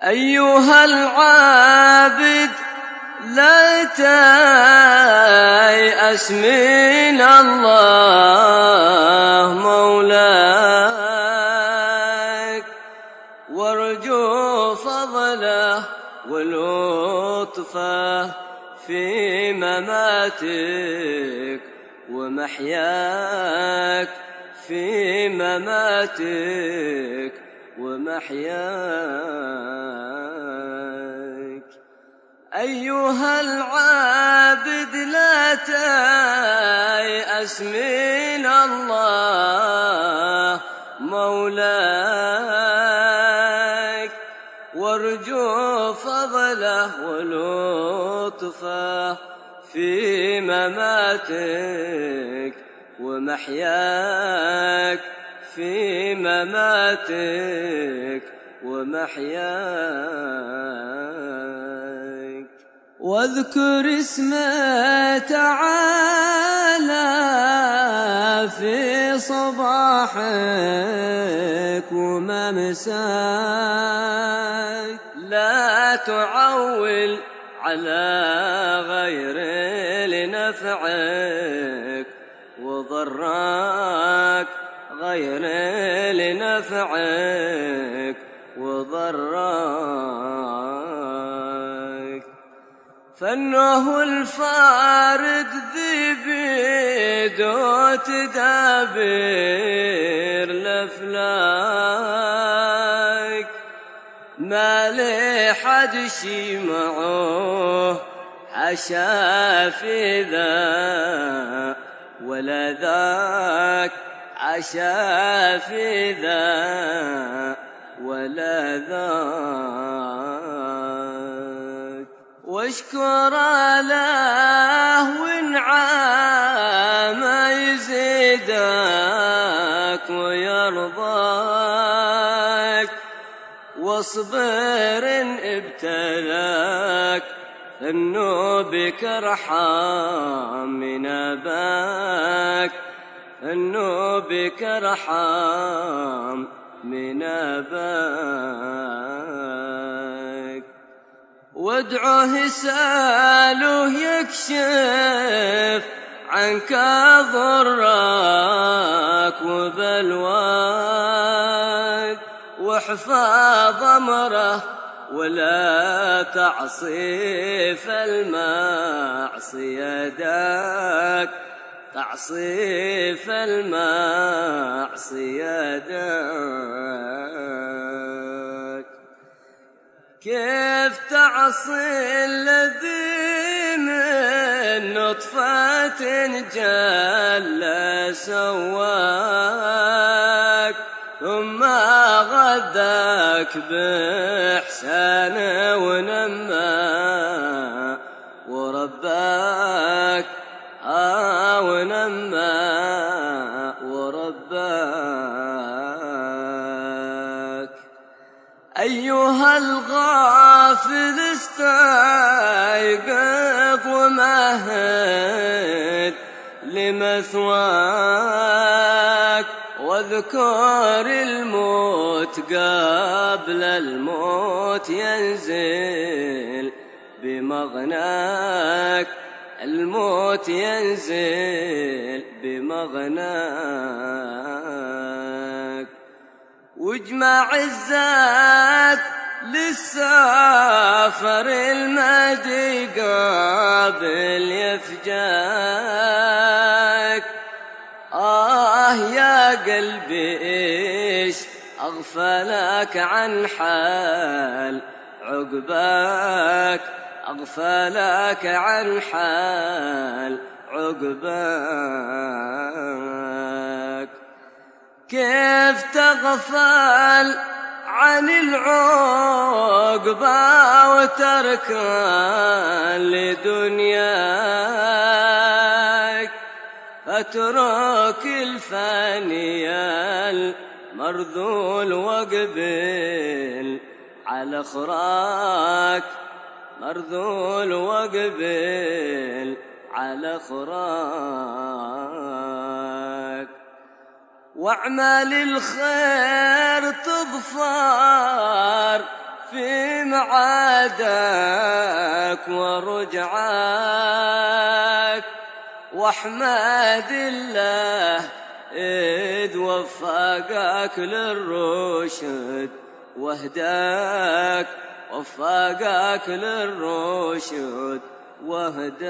أيها العابد لا تيأس من الله مولاك، وارجو فضله ولطفه في مماتك ومحياك، في مماتك ومحياك. أيها العابد لا تيأس من الله مولاك، وارجو فضله ولطفه في مماتك ومحياك، في مماتك ومحياك. واذكر اسمه تعالى في صباحك وممساك، لا تعول على غير لنفعك وضرك، غير لنفعك وضرك. فانه الفارد ذي بيد وتدابير الافلاك، ما لحد شي معه حشا في ذا ولا ذاك، عشا في ذا ولا ذاك. واشكر له وانعام يزيدك ويرضاك، واصبر إن ابتلاك فإنه بك ارحم من أباك، فإنه بك ارحم من أباك. وادعه اسأله يكشف عنك ضرك وبلواك، واحفظ أمره ولا تعصي فالمعصية داك، تعصي فالمعصية داك. كيف تعصي الذي من نطفة جل سواك، ثم غذاك بإحسان ونمى ورباك، ونمى ورباك. أيها الغافل استيقظ ومهد لمثواك، واذكر الموت قبل الموت ينزل بمغناك، الموت ينزل بمغناك. واجمع الزاد للسافر المدي قابل يفجاك. يا قلبي إيش أغفلك عن حال عقباك، أغفلك عن حال عقباك. كيف تغفل عن العقبى وتركا لدنياك، اترك الفاني المرذول وقبل على خراك، مرذول وقبل على خراك. واعمل الخير تظفر في معادك ورجعك، واحمد الله إذ وفقك للرشد واهداك، وفقك للرشد واهداك.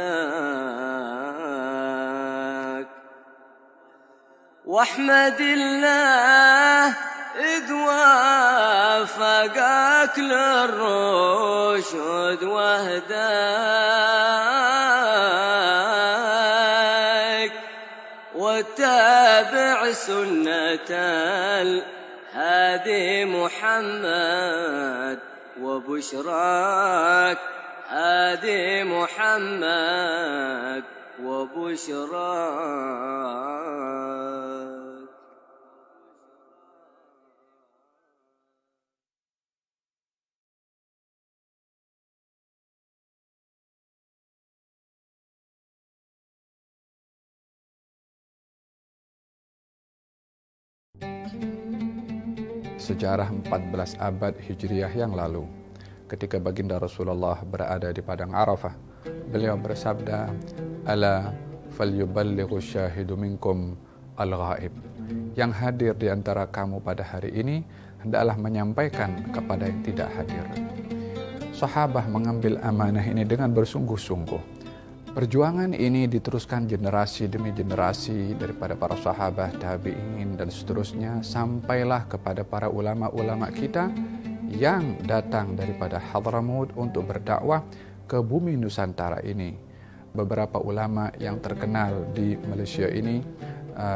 واحمد الله إذ وفقك للرشد واهداك، واتبع سنة الهادي محمد، وبشراك هادي محمد وبشراك. Sejarah 14 abad Hijriah yang lalu, ketika baginda Rasulullah berada di padang Arafah, beliau bersabda, "Ala falyuballighu syahidu minkum al-ghaib." Yang hadir di antara kamu pada hari ini hendaklah menyampaikan kepada yang tidak hadir. Sahabat mengambil amanah ini dengan bersungguh-sungguh. Perjuangan ini diteruskan generasi demi generasi daripada para sahabat, tabi'in dan seterusnya, sampailah kepada para ulama-ulama kita yang datang daripada Hadramut untuk berdakwah ke bumi Nusantara ini. Beberapa ulama yang terkenal di Malaysia ini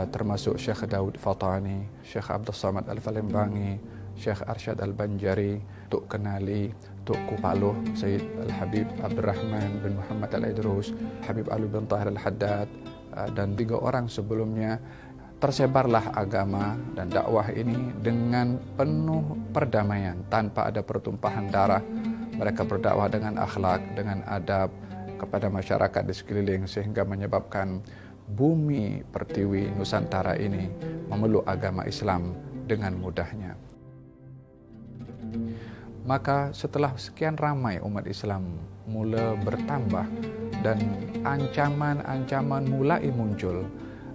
termasuk Syekh Daud Fatani, Syekh Abdul Samad Al-Falimbangi, Syekh Arsyad Al-Banjari, Tuk Kenali, Tuk Kupaluh, Sayyid Al-Habib Abdul Rahman bin Muhammad Al-Idrus, Habib Ali bin Tahir Al-Haddad, dan 3 orang sebelumnya. Tersebarlah agama dan dakwah ini dengan penuh perdamaian, tanpa ada pertumpahan darah. Mereka berdakwah dengan akhlak, dengan adab kepada masyarakat di sekeliling, sehingga menyebabkan bumi pertiwi Nusantara ini memeluk agama Islam dengan mudahnya. Maka setelah sekian ramai umat Islam mula bertambah dan ancaman-ancaman mulai muncul,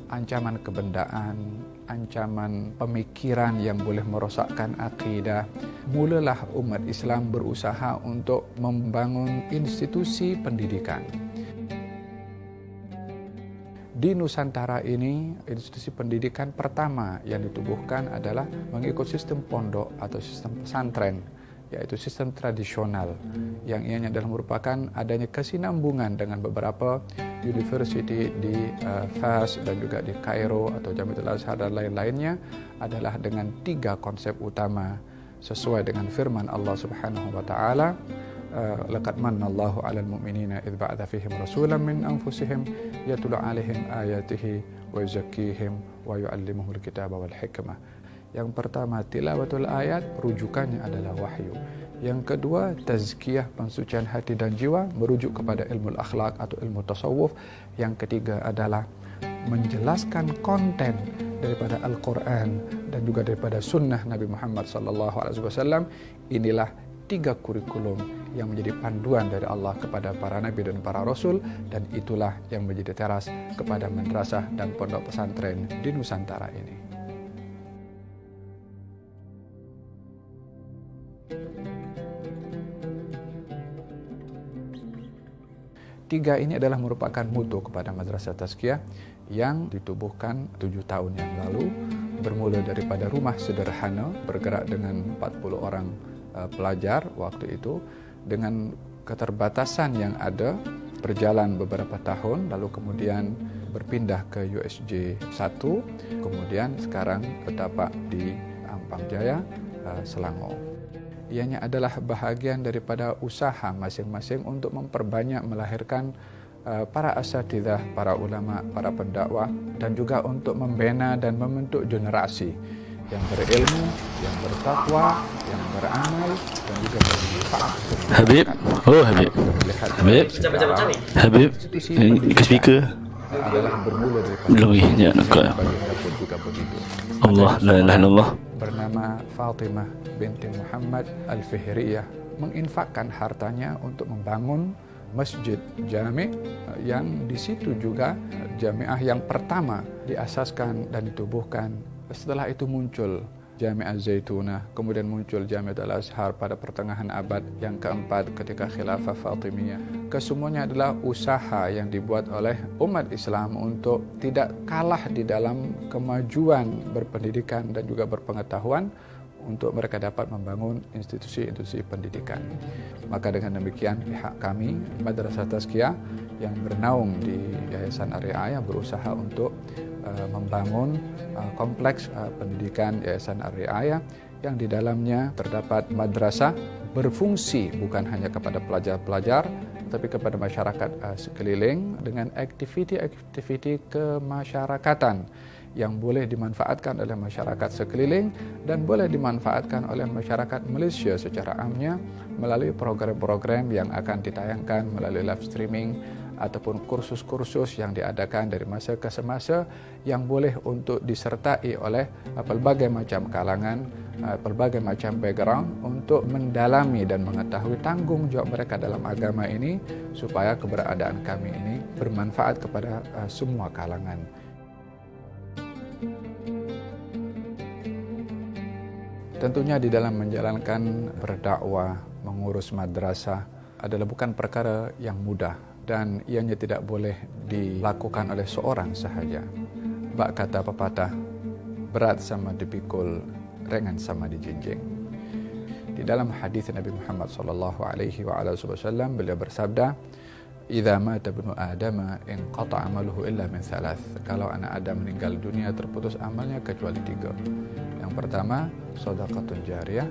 ancaman kebendaan, ancaman pemikiran yang boleh merosakkan akidah, mulalah umat Islam berusaha untuk membangun institusi pendidikan. Di Nusantara ini, institusi pendidikan pertama yang ditubuhkan adalah mengikut sistem pondok atau sistem pesantren, yaitu sistem tradisional, yang ianya adalah merupakan adanya kesinambungan dengan beberapa university di Fas dan juga di Kairo atau Jamiatul Azhar dan lain-lainnya, adalah dengan 3 konsep utama sesuai dengan firman Allah Subhanahu wa taala, laqad manallahu 'alal mu'minina idz ba'atha fihim rasulan min anfusihim yatlu 'alaihim ayatihi wa yuzakkihim wa yu'allimuhumul kitaba wal hikmah. Yang pertama, tilawatul ayat, rujukannya adalah wahyu. Yang kedua, tazkiyah, pensucian hati dan jiwa, merujuk kepada ilmu akhlak atau ilmu tasawuf. Yang ketiga adalah menjelaskan konten daripada Al-Quran dan juga daripada sunnah Nabi Muhammad SAW. Inilah 3 kurikulum yang menjadi panduan dari Allah kepada para nabi dan para rasul, dan itulah yang menjadi teras kepada madrasah dan pondok pesantren di Nusantara ini. Tiga ini adalah merupakan mutu kepada Madrasah Tazkiyah yang ditubuhkan 7 tahun yang lalu, bermula daripada rumah sederhana bergerak dengan 40 orang pelajar waktu itu, dengan keterbatasan yang ada, berjalan beberapa tahun, lalu kemudian berpindah ke USJ 1, kemudian sekarang terdapat di Ampang Jaya, Selangor. Ianya adalah bahagian daripada usaha masing-masing untuk memperbanyak melahirkan para asatidzah, para ulama, para pendakwah, dan juga untuk membina dan membentuk generasi yang berilmu, yang bertakwa, yang beramal, dan juga bermanfaat. Habib, oh Habib, Habib, ke speaker. Adalah bermula daripada belum ya, pun juga begitu. Allah, la ilaha illallah. Bernama Fatimah binti Muhammad Al-Fihriyah menginfakkan hartanya untuk membangun masjid jami' yang di situ juga jamiah yang pertama diasaskan dan ditubuhkan. Setelah itu muncul Jami'ah Zaitunah, kemudian muncul Jami'at Al-Azhar pada pertengahan abad yang keempat ketika Khilafah Fatimiyah. Kesemuanya adalah usaha yang dibuat oleh umat Islam untuk tidak kalah di dalam kemajuan berpendidikan dan juga berpengetahuan, untuk mereka dapat membangun institusi-institusi pendidikan. Maka dengan demikian pihak kami, Madrasah Tazkiyah yang bernaung di Yayasan Ar-Riayah, berusaha untuk membangun kompleks pendidikan Yayasan Ar-Riayah yang di dalamnya terdapat madrasah berfungsi bukan hanya kepada pelajar-pelajar tetapi kepada masyarakat sekeliling dengan aktiviti-aktiviti kemasyarakatan yang boleh dimanfaatkan oleh masyarakat sekeliling dan boleh dimanfaatkan oleh masyarakat Malaysia secara amnya melalui program-program yang akan ditayangkan melalui live streaming ataupun kursus-kursus yang diadakan dari masa ke semasa yang boleh untuk disertai oleh pelbagai macam kalangan, pelbagai macam background untuk mendalami dan mengetahui tanggung jawab mereka dalam agama ini supaya keberadaan kami ini bermanfaat kepada semua kalangan. Tentunya di dalam menjalankan berdakwah, mengurus madrasah adalah bukan perkara yang mudah dan ianya tidak boleh dilakukan oleh seorang sahaja. Bak kata pepatah, berat sama dipikul, ringan sama dijinjing. Di dalam hadis Nabi Muhammad SAW, beliau bersabda, "Idza mata ibnu Adam inqata amaluhu illa min thalath." Kalau anak Adam meninggal dunia, terputus amalnya kecuali 3. Yang pertama, shadaqatun jariyah,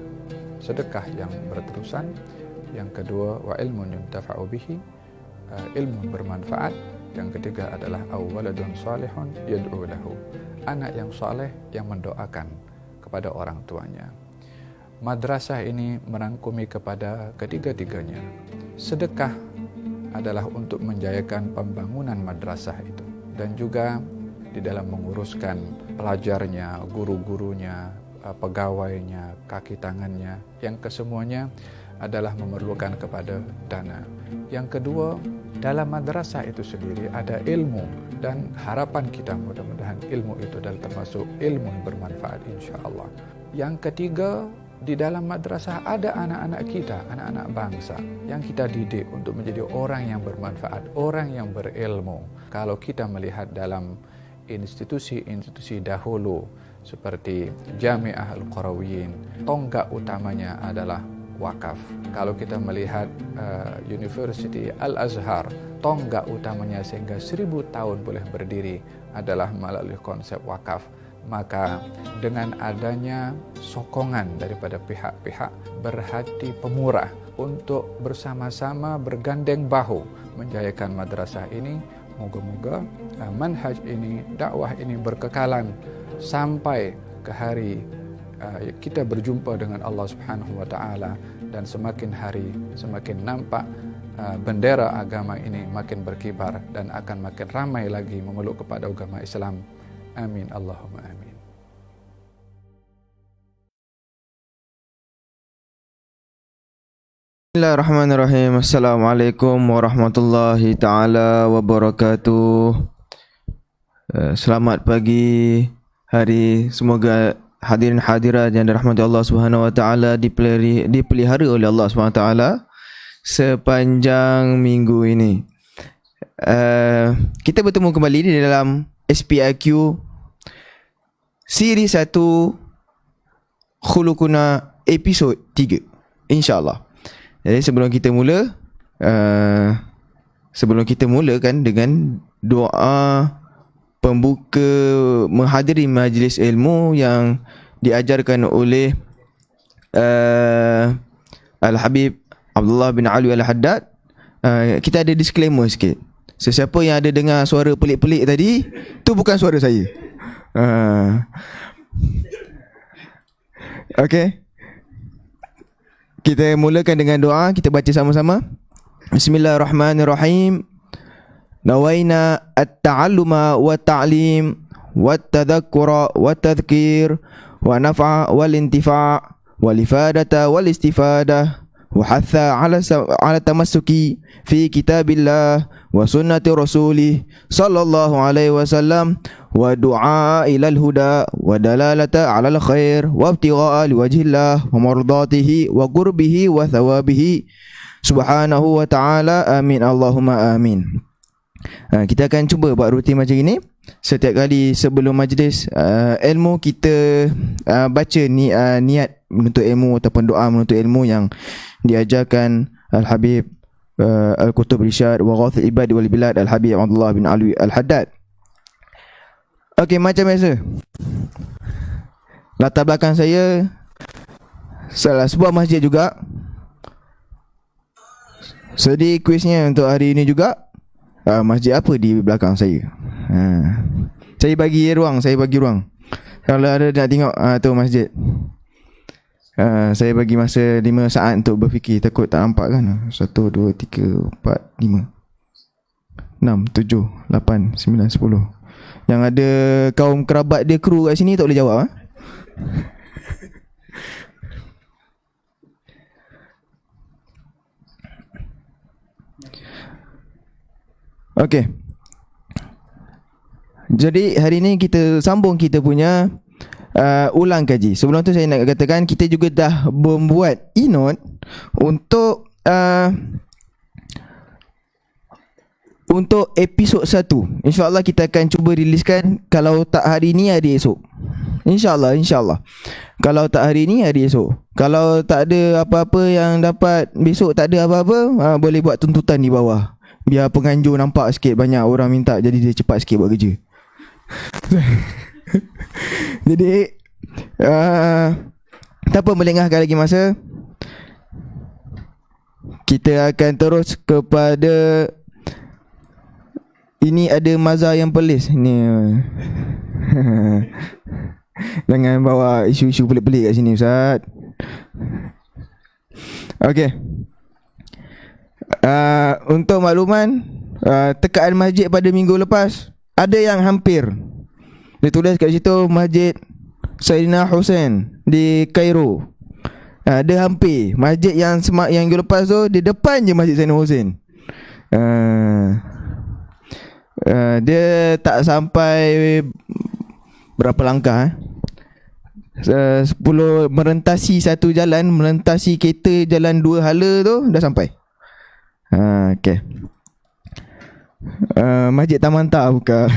sedekah yang berterusan. Yang kedua, wa ilmun yuntafa'u bihi, ilmu bermanfaat. Yang ketiga adalah awwaladun salihun yad'u lahu, anak yang saleh yang mendoakan kepada orang tuanya. Madrasah ini merangkumi kepada ketiga-tiganya. Sedekah adalah untuk menjayakan pembangunan madrasah itu dan juga di dalam menguruskan pelajarnya, guru-gurunya, pegawainya, kaki tangannya, yang kesemuanya adalah memerlukan kepada dana. Yang kedua, dalam madrasah itu sendiri ada ilmu dan harapan kita mudah-mudahan ilmu itu adalah termasuk ilmu yang bermanfaat insya-Allah. Yang ketiga, di dalam madrasah ada anak-anak kita, anak-anak bangsa yang kita didik untuk menjadi orang yang bermanfaat, orang yang berilmu. Kalau kita melihat dalam institusi-institusi dahulu seperti Jami'ah Al-Qarawiyyin, tonggak utamanya adalah wakaf. Kalau kita melihat University Al-Azhar, tonggak utamanya sehingga 1000 tahun boleh berdiri adalah melalui konsep wakaf. Maka dengan adanya sokongan daripada pihak-pihak berhati pemurah untuk bersama-sama bergandeng bahu menjayakan madrasah ini, moga-moga manhaj ini, dakwah ini berkekalan sampai ke hari kita berjumpa dengan Allah Subhanahu wa taala, dan semakin hari semakin nampak bendera agama ini makin berkibar dan akan makin ramai lagi memeluk kepada agama Islam. Amin Allahumma amin. Bismillahirrahmanirrahim. Assalamualaikum warahmatullahi taala wabarakatuh. Selamat pagi hari, semoga hadirin hadirat yang dirahmati Allah Subhanahu wa taala dipelihara oleh Allah Subhanahu wa taala sepanjang minggu ini. Kita bertemu kembali di dalam SPIQ siri 1 Khulukuna episod 3 insya-Allah. Jadi sebelum kita mulakan dengan doa pembuka menghadiri majlis ilmu yang diajarkan oleh Al-Habib Abdullah bin Ali Al-Haddad, kita ada disclaimer sikit. Sesiapa yang ada dengar suara pelik-pelik tadi, tu bukan suara saya. Okay, kita mulakan dengan doa. Kita baca sama-sama. Bismillahirrahmanirrahim. Nawaina at-ta'alluma wa ta'lim wa tadhakkura wa tadhkir wa naf'a wal intifa' wal ifadata wal istifadah وحث على التمسك في كتاب الله وسنة رسوله صلى الله عليه وسلم ودعاء إلى الهدى ودلالة على الخير وابتغاء لوجه الله ومرضاته وقربه وثوابه سبحانه وتعالى آمين اللهم آمين. Kita akan cuba buat rutin macam ini. Setiap kali sebelum majlis ilmu, kita baca niat menuntut ilmu ataupun doa menuntut ilmu yang diajarkan Al-Habib Al-Qutub Rishad wa Ghathul Ibad wal Bilad Al-Habib Abdullah bin Alwi Al-Haddad. Okey, macam biasa, latar belakang saya salah sebuah masjid juga. Sedi kuisnya untuk hari ini juga. Masjid apa di belakang saya? Saya bagi ruang. Kalau ada nak tengok tu masjid. Saya bagi masa 5 saat untuk berfikir. Takut tak nampak kan. 1, 2, 3, 4, 5, 6, 7, 8, 9, 10. Yang ada kaum kerabat dia, kru kat sini tak boleh jawab. Okey. Jadi hari ni kita sambung kita punya ulang kaji. Sebelum tu saya nak katakan kita juga dah membuat e-note untuk episod 1. InsyaAllah kita akan cuba riliskan. Kalau tak hari ni, hari esok. InsyaAllah. Kalau tak hari ni, hari esok. Kalau tak ada apa-apa yang dapat besok, tak ada apa-apa, boleh buat tuntutan di bawah. Biar penganjur nampak sikit banyak orang minta, jadi dia cepat sikit buat kerja. Jadi tanpa melengahkan lagi masa, kita akan terus kepada ini. Ada mazhar yang pelis ni. Jangan bawa isu-isu pelik-pelik kat sini, Ustaz. Okey. Untuk makluman, tekaan masjid pada minggu lepas, ada yang hampir. Dia tulis kat situ Masjid Sayyidina Hussein di Kairo. Dia hampir. Masjid yang minggu lepas tu, di depan je Masjid Sayyidina Hussein. Dia tak sampai berapa langkah 10, merentasi satu jalan, merentasi kereta jalan 2 hala tu dah sampai. Okay. Masjid Taman Tak buka.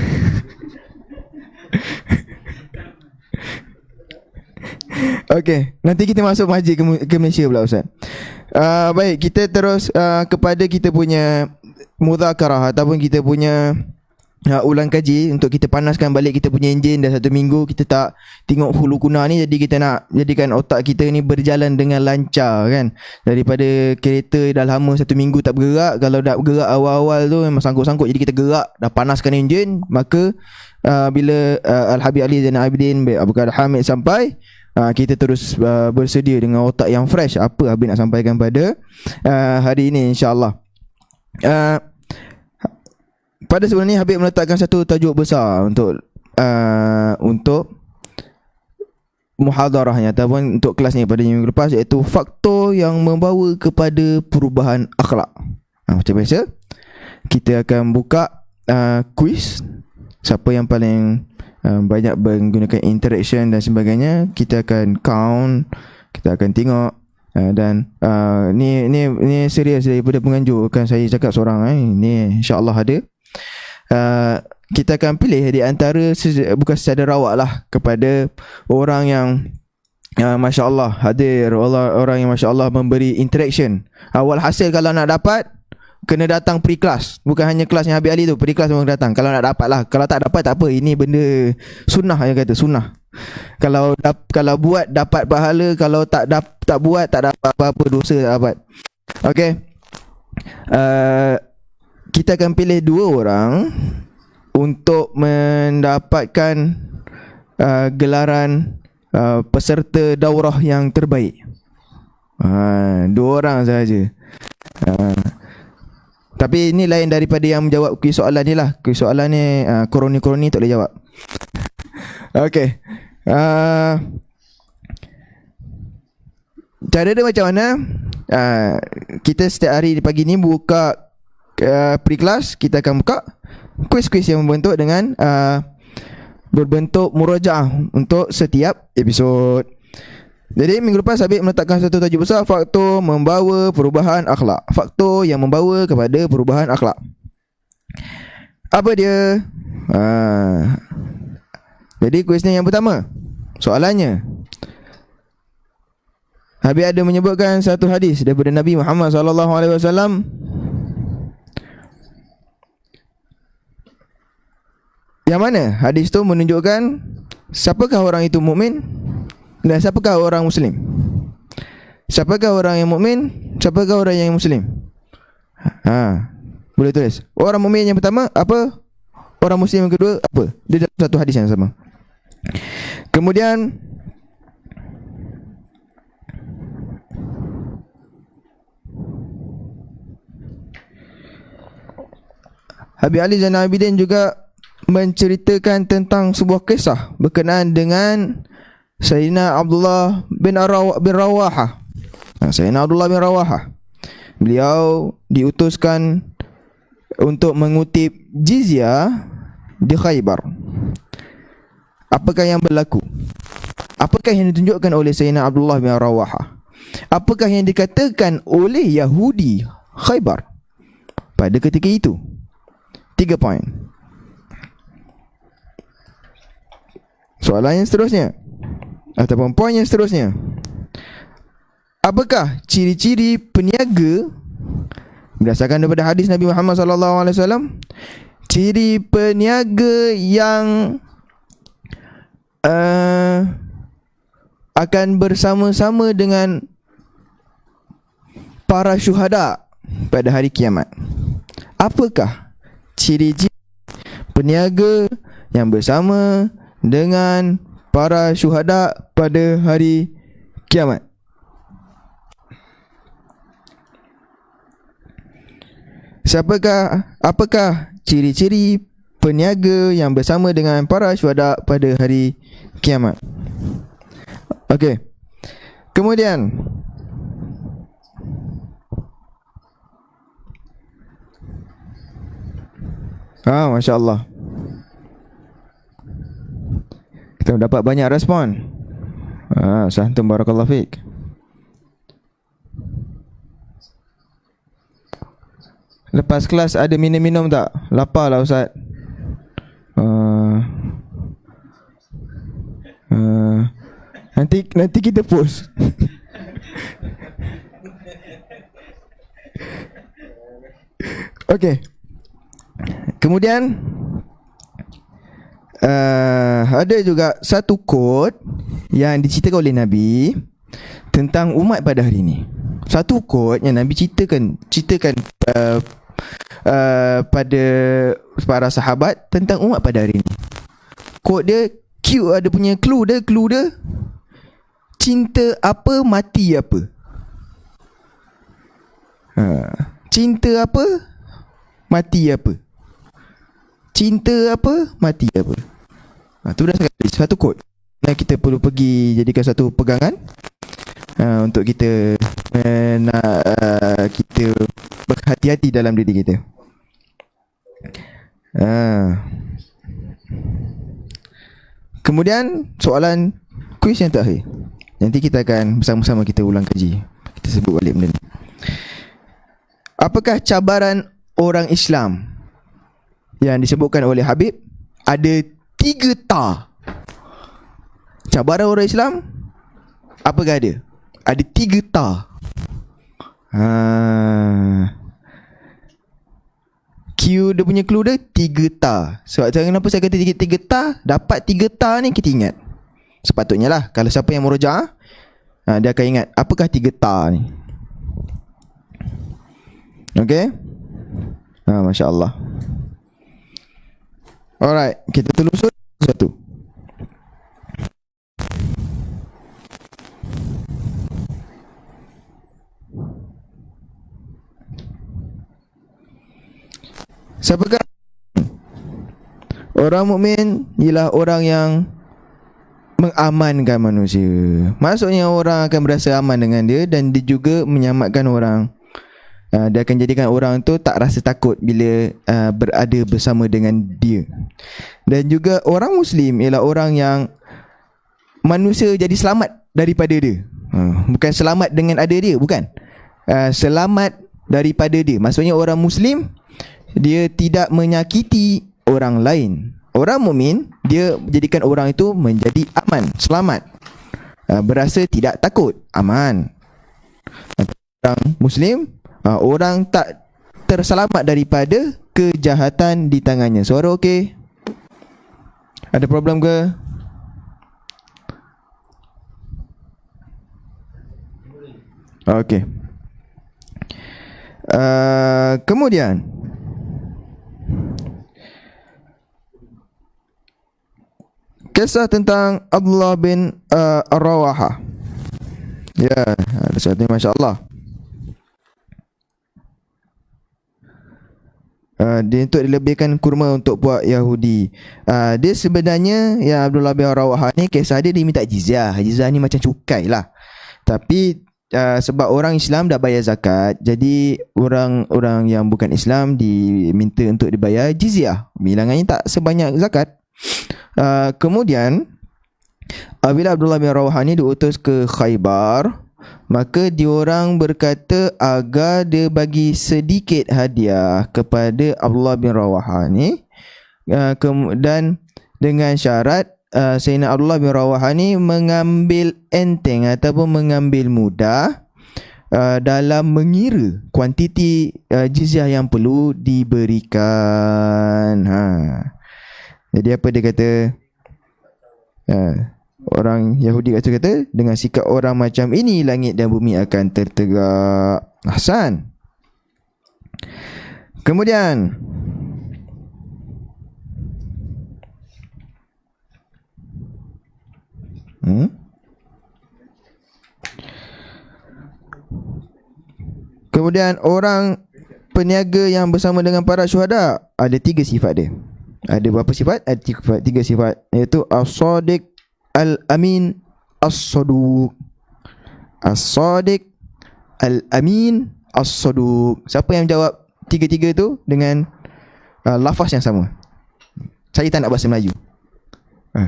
Okay, nanti kita masuk masjid ke Malaysia pula, Ustaz. Baik, kita terus kepada kita punya mudzakarah ataupun kita punya ulang kaji untuk kita panaskan balik kita punya enjin. Dah 1 minggu kita tak tengok hulu kuna ni, jadi kita nak jadikan otak kita ni berjalan dengan lancar kan. Daripada kereta dah lama 1 minggu tak bergerak, kalau dah bergerak awal-awal tu memang sangkut-sangkut, jadi kita gerak, dah panaskan enjin. Maka bila Al-Habib Ali Zainal Abidin Abu Qadir Hamid sampai, kita terus bersedia dengan otak yang fresh apa Habib nak sampaikan pada hari ini, insya-Allah. Pada sebelum ni Habib meletakkan satu tajuk besar untuk muhadarahnya ataupun untuk kelas ni pada minggu lepas, iaitu faktor yang membawa kepada perubahan akhlak. Macam biasa, kita akan buka quiz. Siapa yang paling banyak menggunakan interaction dan sebagainya, kita akan count, kita akan tengok. Dan ni serius daripada penganjur, bukan saya cakap seorang. Ni insya-Allah ada. Kita akan pilih di antara, bukan secara rawak lah, kepada orang yang Masya Allah hadir, orang yang Masya Allah memberi interaction. Awal hasil kalau nak dapat, kena datang pre-class. Bukan hanya kelas yang Habib Ali tu, pre-class memang datang. Kalau nak dapat lah. Kalau tak dapat tak apa, ini benda sunnah, yang kata sunnah. Kalau buat dapat pahala, kalau tak buat tak dapat apa-apa, dosa tak dapat. Okay. Kita akan pilih 2 orang untuk mendapatkan gelaran peserta daurah yang terbaik. 2 orang sahaja. Tapi ini lain daripada yang menjawab kuis soalan ni lah. Kuis soalan ni koroni-koroni tak boleh jawab. Okay. Cara dia macam mana? kita setiap hari di pagi ni buka pre-class, kita akan buka kuis-kuis yang berbentuk dengan berbentuk murajaah untuk setiap episod. Jadi minggu lepas Habib meletakkan satu tajuk besar, faktor membawa perubahan akhlak. Faktor yang membawa kepada perubahan akhlak. Apa dia? Jadi kuisnya yang pertama, soalannya, Habib ada menyebutkan satu hadis daripada Nabi Muhammad SAW. Yang mana hadis tu menunjukkan siapakah orang itu mukmin dan siapakah orang muslim. Siapakah orang yang mukmin, siapakah orang yang muslim. Boleh tulis. Orang mukmin yang pertama apa? Orang muslim yang kedua apa? Dia dalam satu hadis yang sama. Kemudian Habib Ali Zainal Abidin juga menceritakan tentang sebuah kisah berkenaan dengan Sayyidina Abdullah bin Rawahah. Sayyidina Abdullah bin Rawahah, beliau diutuskan untuk mengutip jizyah di Khaybar. Apakah yang berlaku? Apakah yang ditunjukkan oleh Sayyidina Abdullah bin Rawahah? Apakah yang dikatakan oleh Yahudi Khaybar pada ketika itu? 3 poin. Soalan yang seterusnya, ataupun poin yang seterusnya, apakah ciri-ciri peniaga berdasarkan daripada hadis Nabi Muhammad SAW? Ciri peniaga yang akan bersama-sama dengan para syuhada pada hari kiamat. Apakah ciri-ciri peniaga yang bersama dengan para syuhada pada hari kiamat? Apakah ciri-ciri peniaga yang bersama dengan para syuhada pada hari kiamat? Okey. Kemudian Masya Allah, kita dapat banyak respon. Sahtum barakallahu fiik. Lepas kelas ada minum-minum tak? Lapar lah Ustaz. Nanti kita post. Okey. Kemudian ada juga satu quote yang diceritakan oleh Nabi tentang umat pada hari ini. Satu quote yang Nabi ceritakan pada para sahabat tentang umat pada hari ini. Quote dia ada punya clue dia cinta apa mati apa. Cinta apa mati apa. Cinta apa mati apa. Itu dah satu quote yang kita perlu pergi jadikan satu pegangan untuk kita kita berhati-hati dalam diri kita. Kemudian soalan kuis yang terakhir, nanti kita akan bersama-sama kita ulang kaji. Kita sebut balik benda ni. Apakah cabaran orang Islam yang disebutkan oleh Habib? Ada 3 ta. Cabaran orang Islam apakah ada? Ada 3 ta. Q dia punya clue dia 3 ta. Sebab kenapa saya kata 3 ta? Dapat 3 ta ni kita ingat. Sepatutnya lah, kalau siapa yang murojaah dia akan ingat apakah 3 ta ni. Okay. Masya Allah. Alright, kita telusur satu. Siapakah orang mukmin? Ialah orang yang mengamankan manusia. Maksudnya orang akan berasa aman dengan dia, dan dia juga menyelamatkan orang. Dia akan jadikan orang tu tak rasa takut bila berada bersama dengan dia. Dan juga orang Muslim ialah orang yang manusia jadi selamat daripada dia. Bukan selamat dengan ada dia, bukan. Selamat daripada dia. Maksudnya orang Muslim, dia tidak menyakiti orang lain. Orang mukmin, dia jadikan orang itu menjadi aman, selamat, berasa tidak takut, aman. Orang Muslim, orang tak terselamat daripada kejahatan di tangannya. Suara okey? Ada problem ke? Okey. Kemudian kisah tentang Abdullah bin Ar-Rawahah. Ya, ada sesuatu yang masya-Allah. Dia untuk dilebihkan kurma untuk puak Yahudi. Dia sebenarnya, ya, Abdullah bin Ar-Rawahah ni, kisah dia minta jizyah. Jizyah ni macam cukai lah. Tapi sebab orang Islam dah bayar zakat, jadi orang yang bukan Islam diminta untuk dibayar jizyah. Bilangannya tak sebanyak zakat. Kemudian bila Abdullah bin Rawahah ni diutus ke Khaybar, maka diorang berkata agar dia bagi sedikit hadiah kepada Abdullah bin Rawahah ni, dan dengan syarat Sayyidina Abdullah bin Rawahah ni mengambil enteng ataupun mengambil mudah dalam mengira kuantiti jizyah yang perlu diberikan. Jadi apa dia kata? Orang Yahudi kata, dengan sikap orang macam ini langit dan bumi akan tertegak. Ahsan. Kemudian Kemudian orang peniaga yang bersama dengan para syuhada, ada 3 sifat dia. Ada berapa sifat? Ada 3 sifat, iaitu as-sadiq, al-amin, as-saduq. As-sadiq, al-amin, as-saduq. Siapa yang jawab 3 tu dengan lafaz yang sama? Saya tak nak bahasa Melayu.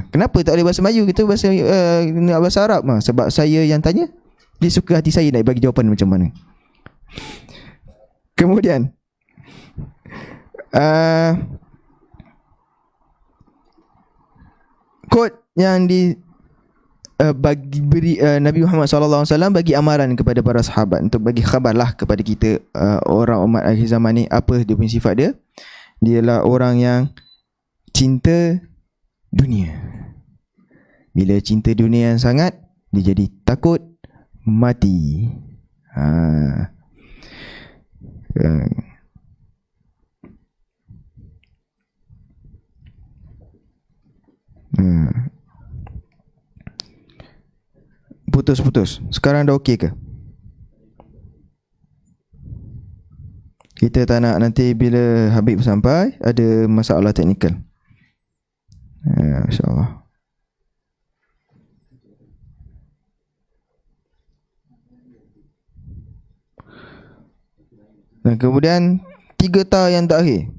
Kenapa tak boleh bahasa Melayu? Kita bahasa Arab. Sebab saya yang tanya, dia suka hati saya nak bagi jawapan macam mana. Kemudian quote yang beri Nabi Muhammad SAW bagi amaran kepada para sahabat, untuk bagi khabarlah kepada kita, orang umat akhir zaman ni, apa dia punya sifat dia. Dia ialah orang yang cinta dunia. Bila cinta dunia yang sangat, dia jadi takut mati. Putus. Sekarang dah okey ke? Kita tak nak nanti bila Habib sampai ada masalah teknikal. InsyaAllah. Dan kemudian 3 ta yang terakhir.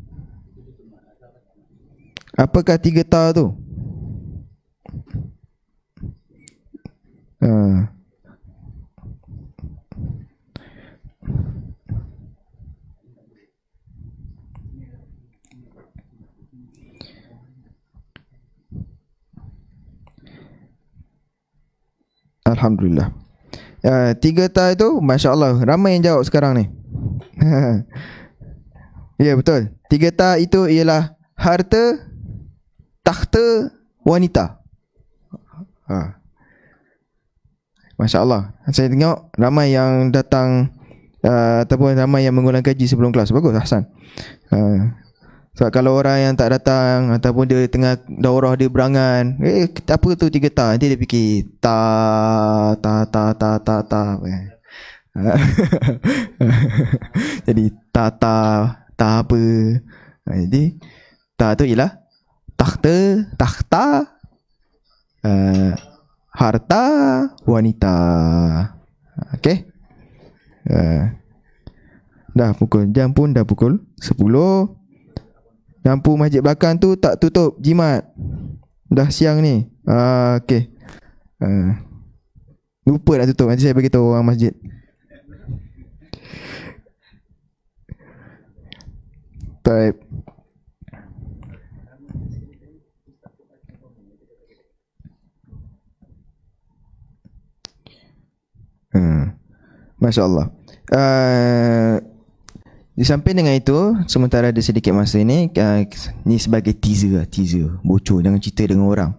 Apakah 3 ta tu? Alhamdulillah. 3 ta itu, Masya Allah, ramai yang jawab sekarang ni. Ya, betul. 3 ta itu ialah harta, takhta, wanita. Masya Allah. Saya tengok ramai yang datang, ataupun ramai yang mengulang kaji sebelum kelas. Bagus, Hasan. Sebab kalau orang yang tak datang, ataupun dia tengah daurah dia berangan, apa tu 3 ta, nanti dia fikir ta. Jadi ta apa. Jadi ta tu ialah takhta, harta wanita. Okey. Dah jam pun dah pukul 10. Lampu masjid belakang tu tak tutup, jimat. Dah siang ni. Okey. Lupa nak tutup. Nanti saya bagi tahu orang masjid. Baik. Masya Allah. Di samping dengan itu, sementara ada sedikit masa ni, ni sebagai teaser, bocor, jangan cerita dengan orang.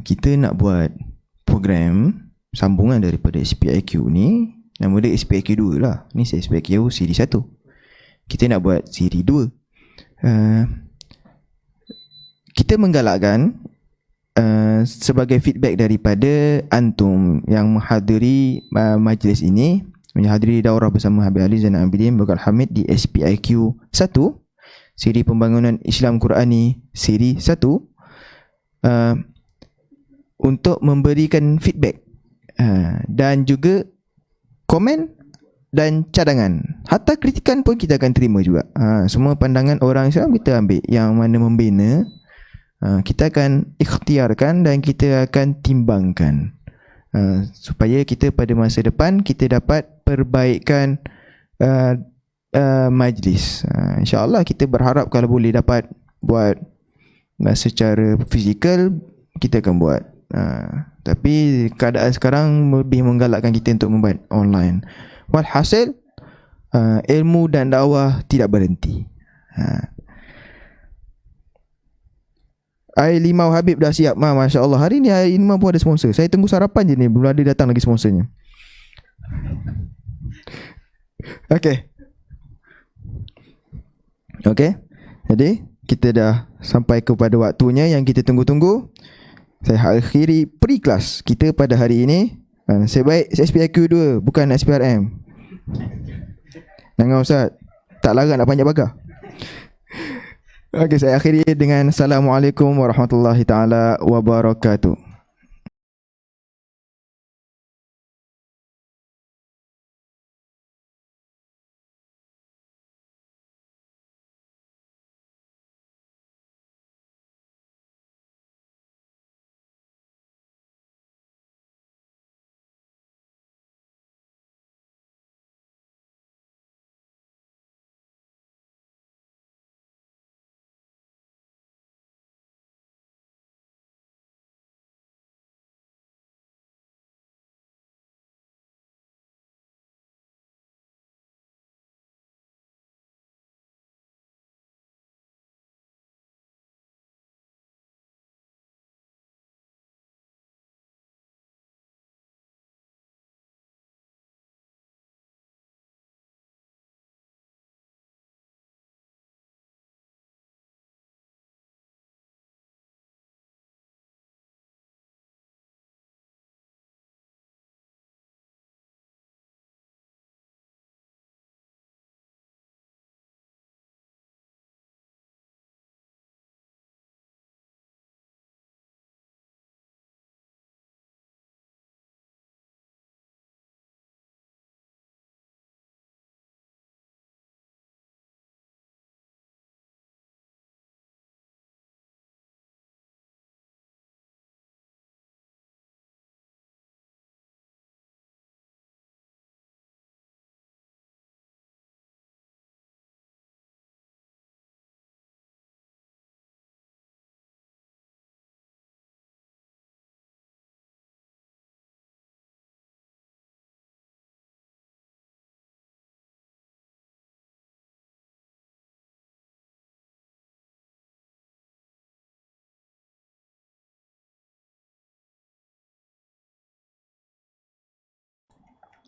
Kita nak buat program sambungan daripada SPIQ ni. Nama dia SPIQ 2 lah. Ni SPIQ siri 1. Kita nak buat siri 2. Kita menggalakkan sebagai feedback daripada antum yang menghadiri majlis ini, menghadiri daurah bersama Habib Ali Zainal Abidin Baqir Hamid di SPIQ 1, siri pembangunan Islam Qurani siri 1, untuk memberikan feedback dan juga komen dan cadangan. Hatta kritikan pun kita akan terima juga. Semua pandangan orang Islam kita ambil. Yang mana membina, kita akan ikhtiarkan dan kita akan timbangkan, supaya kita pada masa depan kita dapat perbaikan majlis. InsyaAllah kita berharap kalau boleh dapat buat secara fizikal, kita akan buat. Tapi keadaan sekarang lebih menggalakkan kita untuk membuat online. Walhasil, ilmu dan dakwah tidak berhenti. Air limau Habib dah siap. Masya Allah. Hari ni air limau pun ada sponsor. Saya tunggu sarapan je ni, belum ada datang lagi sponsornya. Okay. Jadi kita dah sampai kepada waktunya yang kita tunggu-tunggu. Saya akhiri pre-class kita pada hari ini. Sebaik SPIQ 2, bukan SPRM. Jangan Ustaz, tak larang nak panjat pagar. Okey, saya akhiri dengan Assalamualaikum warahmatullahi taala wabarakatuh.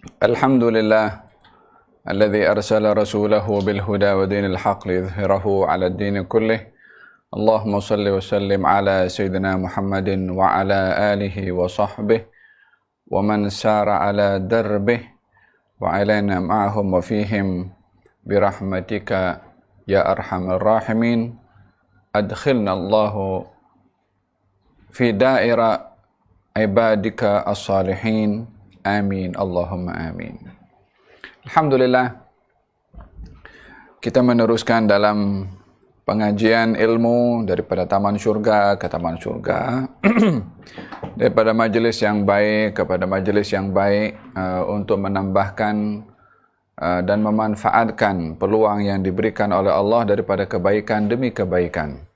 الحمد لله الذي أرسل رسوله بالهدى ودين الحق ليظهره على الدين كله. اللهم صل وسلم على سيدنا محمد وعلى آله وصحبه ومن سار على دربه وعلينا معهم وفيهم برحمتك يا أرحم الراحمين. أدخلنا الله في دائرة ibadika as-salihin. Amin Allahumma amin. Alhamdulillah, kita meneruskan dalam pengajian ilmu daripada taman syurga ke taman syurga, daripada majelis yang baik kepada majelis yang baik, untuk menambahkan dan memanfaatkan peluang yang diberikan oleh Allah daripada kebaikan demi kebaikan.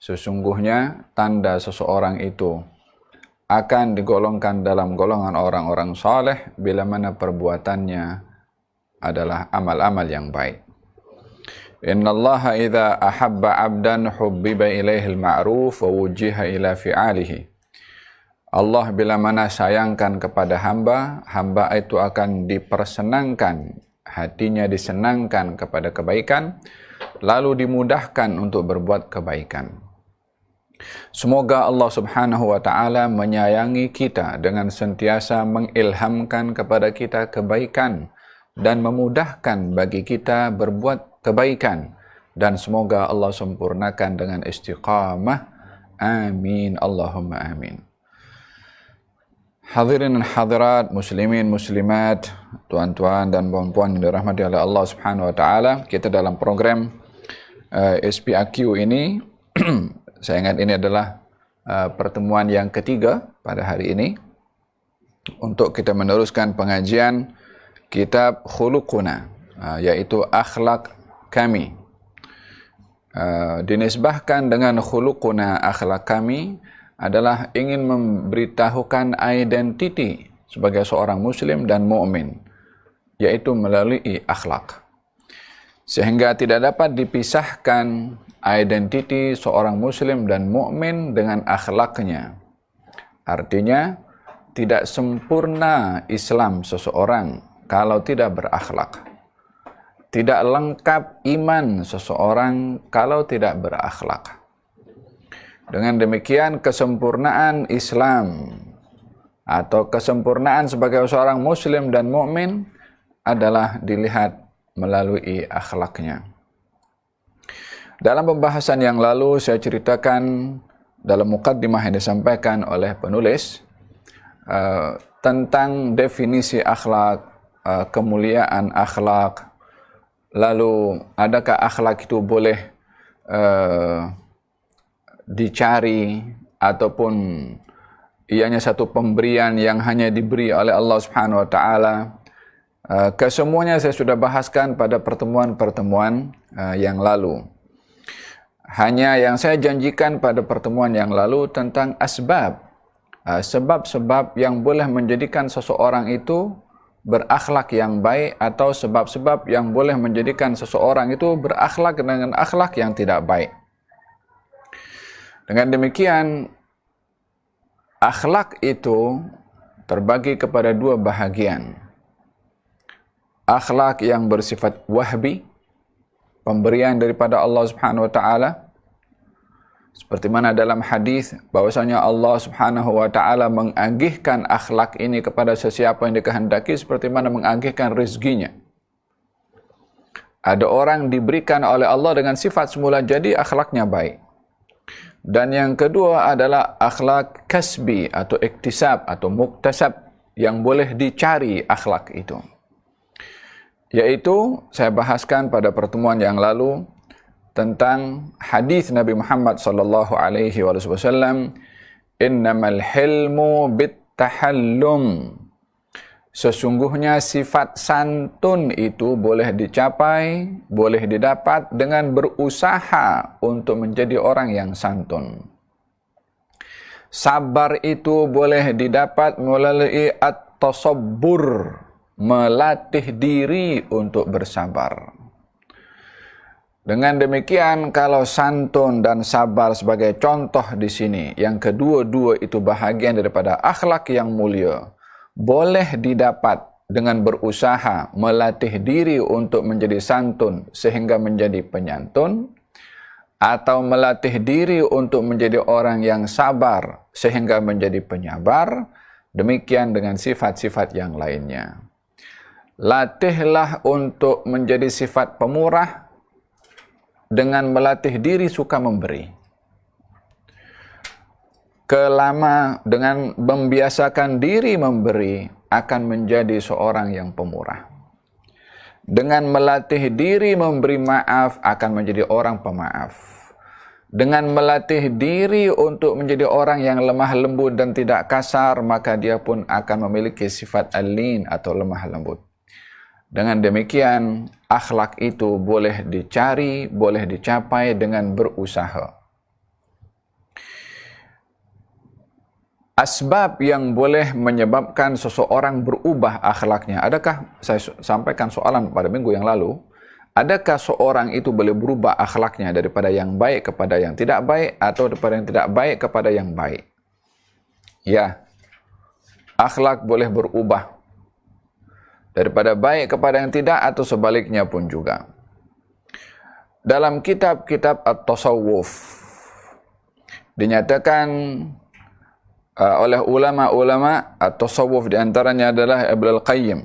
Sesungguhnya tanda seseorang itu akan digolongkan dalam golongan orang-orang saleh bila mana perbuatannya adalah amal-amal yang baik. Innallaha idza ahabba 'abdan hubbiba ilaihil ma'ruf wa wujiha ila fi'alihi. Allah bila mana sayangkan kepada hamba, hamba itu akan dipersenangkan, hatinya disenangkan kepada kebaikan, lalu dimudahkan untuk berbuat kebaikan. Semoga Allah Subhanahu wa taala menyayangi kita dengan sentiasa mengilhamkan kepada kita kebaikan dan memudahkan bagi kita berbuat kebaikan, dan semoga Allah sempurnakan dengan istiqamah. Amin Allahumma amin. Hadirin dan hadirat, muslimin muslimat, tuan-tuan dan puan-puan yang dirahmati oleh Allah Subhanahu wa taala, kita dalam program SPAQ ini saya ingat ini adalah pertemuan yang ketiga pada hari ini untuk kita meneruskan pengajian kitab Khuluquna, yaitu akhlak kami. Dinisbahkan dengan khuluquna, akhlak kami, adalah ingin memberitahukan identiti sebagai seorang muslim dan mukmin, yaitu melalui akhlak. Sehingga tidak dapat dipisahkan identiti seorang muslim dan mukmin dengan akhlaknya. Artinya, tidak sempurna Islam seseorang kalau tidak berakhlak. Tidak lengkap iman seseorang kalau tidak berakhlak. Dengan demikian, kesempurnaan Islam atau kesempurnaan sebagai seorang muslim dan mukmin adalah dilihat melalui akhlaknya. Dalam pembahasan yang lalu saya ceritakan dalam muqaddimah yang disampaikan oleh penulis tentang definisi akhlak, kemuliaan akhlak. Lalu, adakah akhlak itu boleh dicari ataupun ianya satu pemberian yang hanya diberi oleh Allah Subhanahu wa taala? Kesemuanya saya sudah bahaskan pada pertemuan-pertemuan yang lalu. Hanya yang saya janjikan pada pertemuan yang lalu tentang asbab, sebab-sebab yang boleh menjadikan seseorang itu berakhlak yang baik, atau sebab-sebab yang boleh menjadikan seseorang itu berakhlak dengan akhlak yang tidak baik. Dengan demikian, akhlak itu terbagi kepada dua bahagian. Akhlak yang bersifat wahbi, pemberian daripada Allah Subhanahu wa taala. Seperti mana dalam hadis bahwasanya Allah Subhanahu wa taala mengagihkan akhlak ini kepada sesiapa yang dikehendaki, seperti mana mengagihkan rezekinya. Ada orang diberikan oleh Allah dengan sifat semula jadi akhlaknya baik. Dan yang kedua adalah akhlak kasbi atau iktisab atau muktasab, yang boleh dicari akhlak itu. Yaitu saya bahaskan pada pertemuan yang lalu tentang hadis Nabi Muhammad sallallahu alaihi wasallam, innamal hilmu bittahallum. Sesungguhnya sifat santun itu boleh dicapai, boleh didapat dengan berusaha untuk menjadi orang yang santun. Sabar itu boleh didapat melalui at-tasabbur, melatih diri untuk bersabar. Dengan demikian, kalau santun dan sabar sebagai contoh di sini, yang kedua-dua itu bahagian daripada akhlak yang mulia, boleh didapat dengan berusaha melatih diri untuk menjadi santun sehingga menjadi penyantun, atau melatih diri untuk menjadi orang yang sabar sehingga menjadi penyabar, demikian dengan sifat-sifat yang lainnya. Latihlah untuk menjadi sifat pemurah dengan melatih diri suka memberi. kelama dengan membiasakan diri memberi akan menjadi seorang yang pemurah. Dengan melatih diri memberi maaf akan menjadi orang pemaaf. Dengan melatih diri untuk menjadi orang yang lemah lembut dan tidak kasar, maka dia pun akan memiliki sifat al-lin atau lemah lembut. Dengan demikian, akhlak itu boleh dicari, boleh dicapai dengan berusaha. Asbab yang boleh menyebabkan seseorang berubah akhlaknya. Adakah, saya sampaikan soalan pada minggu yang lalu, adakah seorang itu boleh berubah akhlaknya daripada yang baik kepada yang tidak baik, atau daripada yang tidak baik kepada yang baik? Ya, akhlak boleh berubah daripada baik kepada yang tidak, atau sebaliknya pun juga. Dalam kitab-kitab at-tasawuf dinyatakan oleh ulama-ulama at-tasawuf, diantaranya adalah Ibnu Al-Qayyim.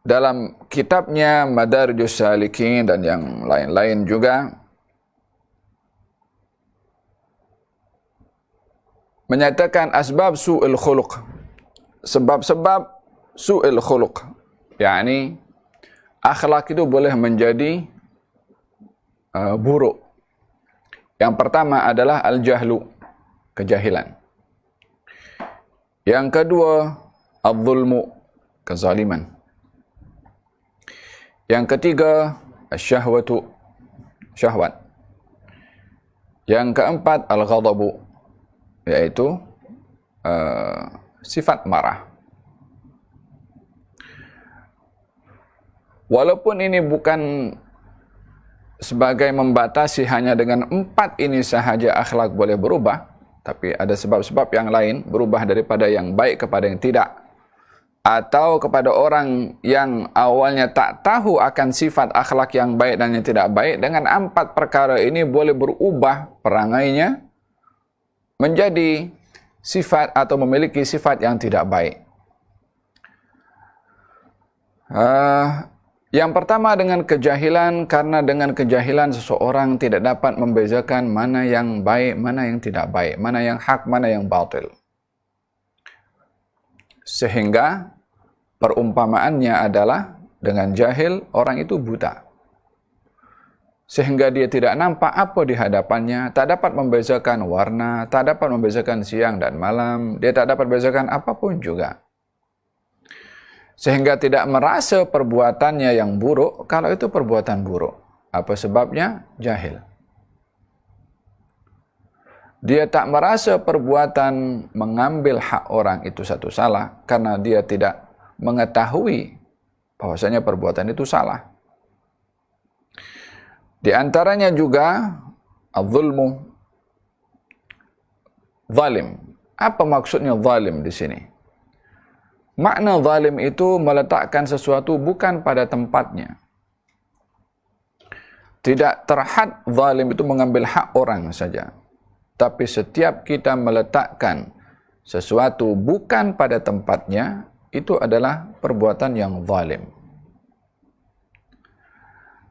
Dalam kitabnya Madarijus Salikin dan yang lain-lain juga menyatakan asbab su'il khuluq, sebab-sebab su'il khuluq, yakni akhlak itu boleh menjadi buruk. Yang pertama adalah al-jahlu, kejahilan. Yang kedua, al-zulmu, kezaliman. Yang ketiga, al-syahwatu, syahwat. Yang keempat, al-ghadabu, yaitu sifat marah. Walaupun ini bukan sebagai membatasi hanya dengan 4 ini sahaja akhlak boleh berubah, tapi ada sebab-sebab yang lain berubah daripada yang baik kepada yang tidak, atau kepada orang yang awalnya tak tahu akan sifat akhlak yang baik dan yang tidak baik. Dengan 4 perkara ini boleh berubah perangainya menjadi sifat atau memiliki sifat yang tidak baik. Yang pertama dengan kejahilan, karena dengan kejahilan seseorang tidak dapat membezakan mana yang baik, mana yang tidak baik, mana yang hak, mana yang batil. Sehingga perumpamaannya adalah dengan jahil orang itu buta. Sehingga dia tidak nampak apa di hadapannya, tak dapat membezakan warna, tak dapat membezakan siang dan malam, dia tak dapat membezakan apapun juga. Sehingga tidak merasa perbuatannya yang buruk kalau itu perbuatan buruk. Apa sebabnya? Jahil. Dia tak merasa perbuatan mengambil hak orang itu satu salah karena dia tidak mengetahui bahwasanya perbuatan itu salah. Di antaranya juga az-zulmu, zalim. Apa maksudnya zalim di sini? Makna zalim itu meletakkan sesuatu bukan pada tempatnya. Tidak terhad zalim itu mengambil hak orang saja. Tapi setiap kita meletakkan sesuatu bukan pada tempatnya, itu adalah perbuatan yang zalim.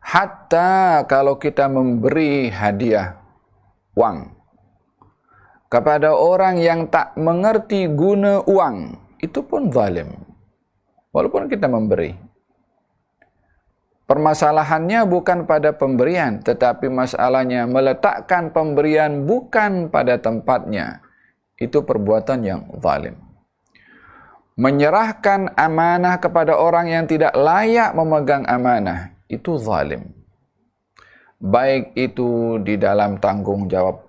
Hatta kalau kita memberi hadiah wang kepada orang yang tak mengerti guna uang, itu pun zalim. Walaupun kita memberi. Permasalahannya bukan pada pemberian, tetapi masalahnya meletakkan pemberian bukan pada tempatnya. Itu perbuatan yang zalim. Menyerahkan amanah kepada orang yang tidak layak memegang amanah, itu zalim. Baik itu di dalam tanggung jawab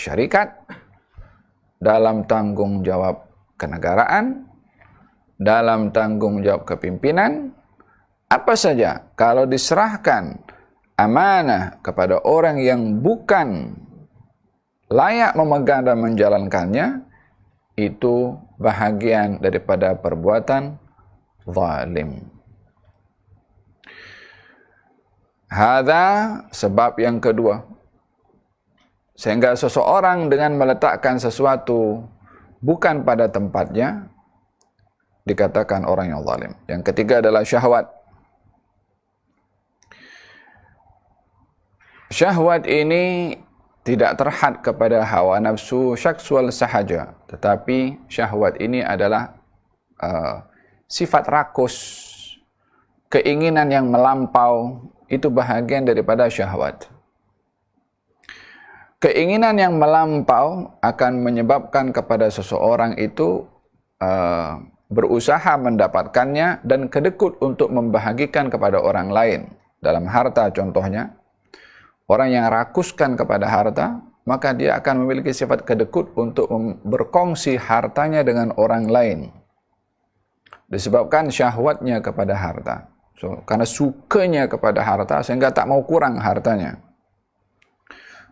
syarikat, dalam tanggung jawab kenegaraan, dalam tanggung jawab kepimpinan, apa saja, kalau diserahkan amanah kepada orang yang bukan layak memegang dan menjalankannya, itu bahagian daripada perbuatan zalim. Hadza sebab yang kedua. Sehingga seseorang dengan meletakkan sesuatu bukan pada tempatnya dikatakan orang yang zalim. Yang ketiga adalah syahwat. Syahwat ini tidak terhad kepada hawa nafsu seksual sahaja, tetapi syahwat ini adalah sifat rakus, keinginan yang melampau, itu bahagian daripada syahwat. Keinginan yang melampau akan menyebabkan kepada seseorang itu berusaha mendapatkannya dan kedekut untuk membahagikan kepada orang lain. Dalam harta contohnya, orang yang rakuskan kepada harta, maka dia akan memiliki sifat kedekut untuk berkongsi hartanya dengan orang lain. Disebabkan syahwatnya kepada harta. Karena sukanya kepada harta sehingga tak mau kurang hartanya.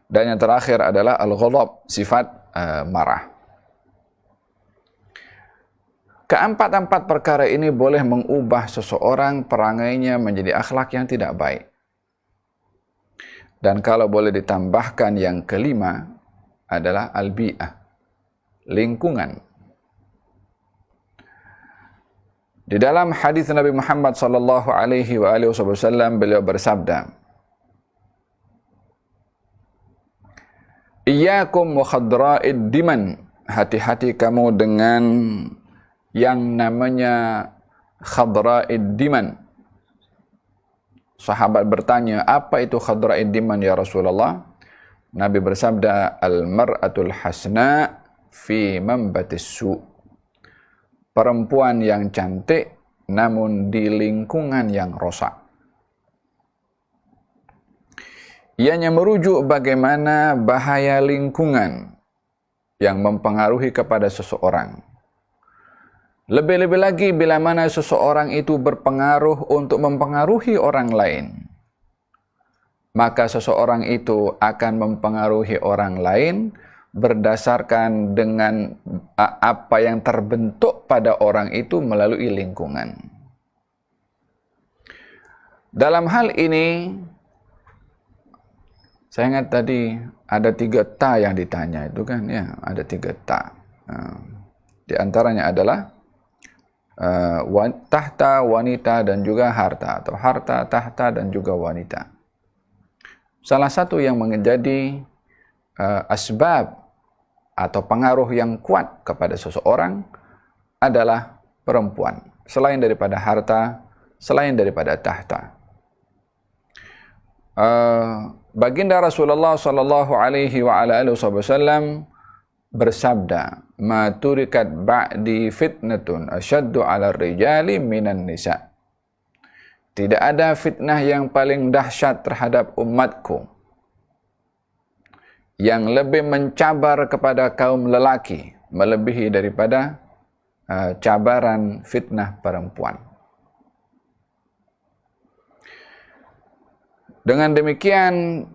Dan yang terakhir adalah al-ghadab, sifat marah. Keempat-empat perkara ini boleh mengubah seseorang perangainya menjadi akhlak yang tidak baik. Dan kalau boleh ditambahkan yang kelima adalah al-bi'ah, lingkungan. Di dalam hadis Nabi Muhammad sallallahu alaihi wasallam beliau bersabda, "Iyyakum wa khadra'id diman." Hati-hati kamu dengan yang namanya khadra'id diman. Sahabat bertanya, apa itu khadra'id diman ya Rasulullah? Nabi bersabda, al-mar'atul hasna fi mambatis su'. Perempuan yang cantik namun di lingkungan yang rosak. Ianya merujuk bagaimana bahaya lingkungan yang mempengaruhi kepada seseorang. Lebih-lebih lagi bila mana seseorang itu berpengaruh untuk mempengaruhi orang lain, maka seseorang itu akan mempengaruhi orang lain berdasarkan dengan apa yang terbentuk pada orang itu melalui lingkungan. Dalam hal ini, saya ingat tadi ada 3 ta yang ditanya itu kan, ya, ada 3 ta. Di antaranya adalah tahta, wanita dan juga harta, atau harta, tahta dan juga wanita. Salah satu yang menjadi asbab atau pengaruh yang kuat kepada seseorang adalah perempuan, selain daripada harta, selain daripada tahta. Baginda Rasulullah sallallahu alaihi wasallam bersabda, "Ma turikat ba'di fitnatun asyaddu 'ala rijali minan nisa." Tidak ada fitnah yang paling dahsyat terhadap umatku yang lebih mencabar kepada kaum lelaki melebihi daripada cabaran fitnah perempuan. Dengan demikian,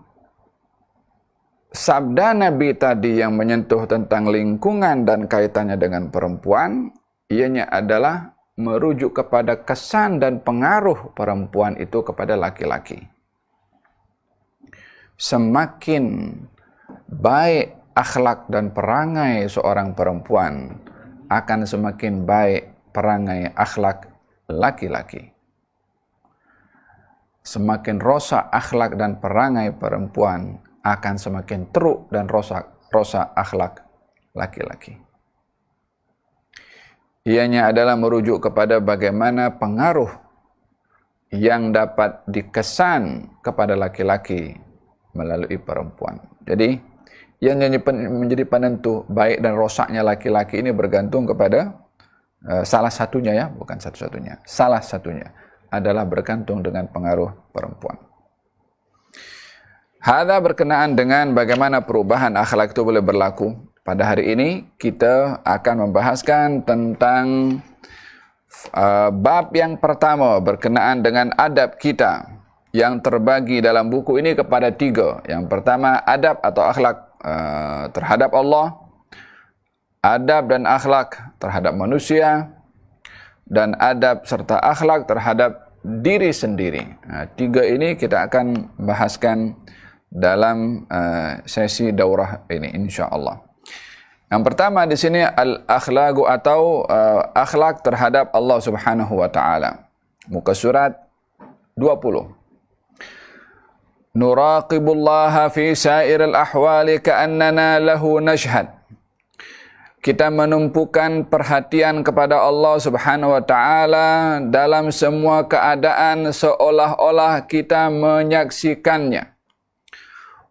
sabda Nabi tadi yang menyentuh tentang lingkungan dan kaitannya dengan perempuan, ianya adalah merujuk kepada kesan dan pengaruh perempuan itu kepada laki-laki. Semakin baik akhlak dan perangai seorang perempuan, akan semakin baik perangai akhlak laki-laki. Semakin rosak akhlak dan perangai perempuan, akan semakin teruk dan rosak akhlak laki-laki. Ianya adalah merujuk kepada bagaimana pengaruh yang dapat dikesan kepada laki-laki melalui perempuan. Jadi, yang menjadi penentu baik dan rosaknya laki-laki ini bergantung kepada salah satunya, ya, bukan satu-satunya. Salah satunya adalah bergantung dengan pengaruh perempuan. Hadza berkenaan dengan bagaimana perubahan akhlak itu boleh berlaku. Pada hari ini kita akan membahaskan tentang bab yang pertama berkenaan dengan adab kita yang terbagi dalam buku ini kepada 3. Yang pertama, adab atau akhlak terhadap Allah, adab dan akhlak terhadap manusia, dan adab serta akhlak terhadap diri sendiri. 3 ini kita akan bahaskan dalam sesi daurah ini, insya-Allah. Yang pertama di sini al-akhlaqu atau akhlak terhadap Allah Subhanahu wa taala. Muka surat 20. nuraqibullaha fi sairil ahwali ka'annana lahu nashhad. Kita menumpukan perhatian kepada Allah Subhanahu wa taala dalam semua keadaan seolah-olah kita menyaksikannya.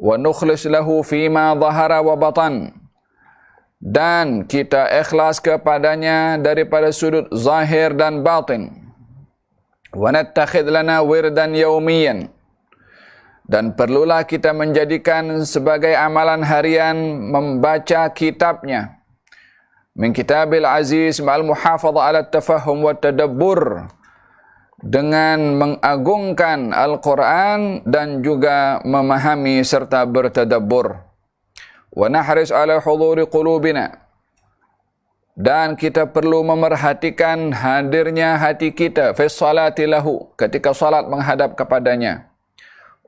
Wa nukhlis lahu fima dhahara wa batan. Dan kita ikhlas kepadanya daripada sudut zahir dan batin. Wa nattakhidh lana wirdan yaumiyan. Dan perlulah kita menjadikan sebagai amalan harian membaca kitabnya. Min kitabil aziz ma'al muhafadha ala tafahum wa tadabbur. Dengan mengagungkan Al-Quran dan juga memahami serta bertadabbur. Wa nahris ala huduri qulubina. Dan kita perlu memerhatikan hadirnya hati kita fi salati lahu, ketika salat menghadap kepadanya.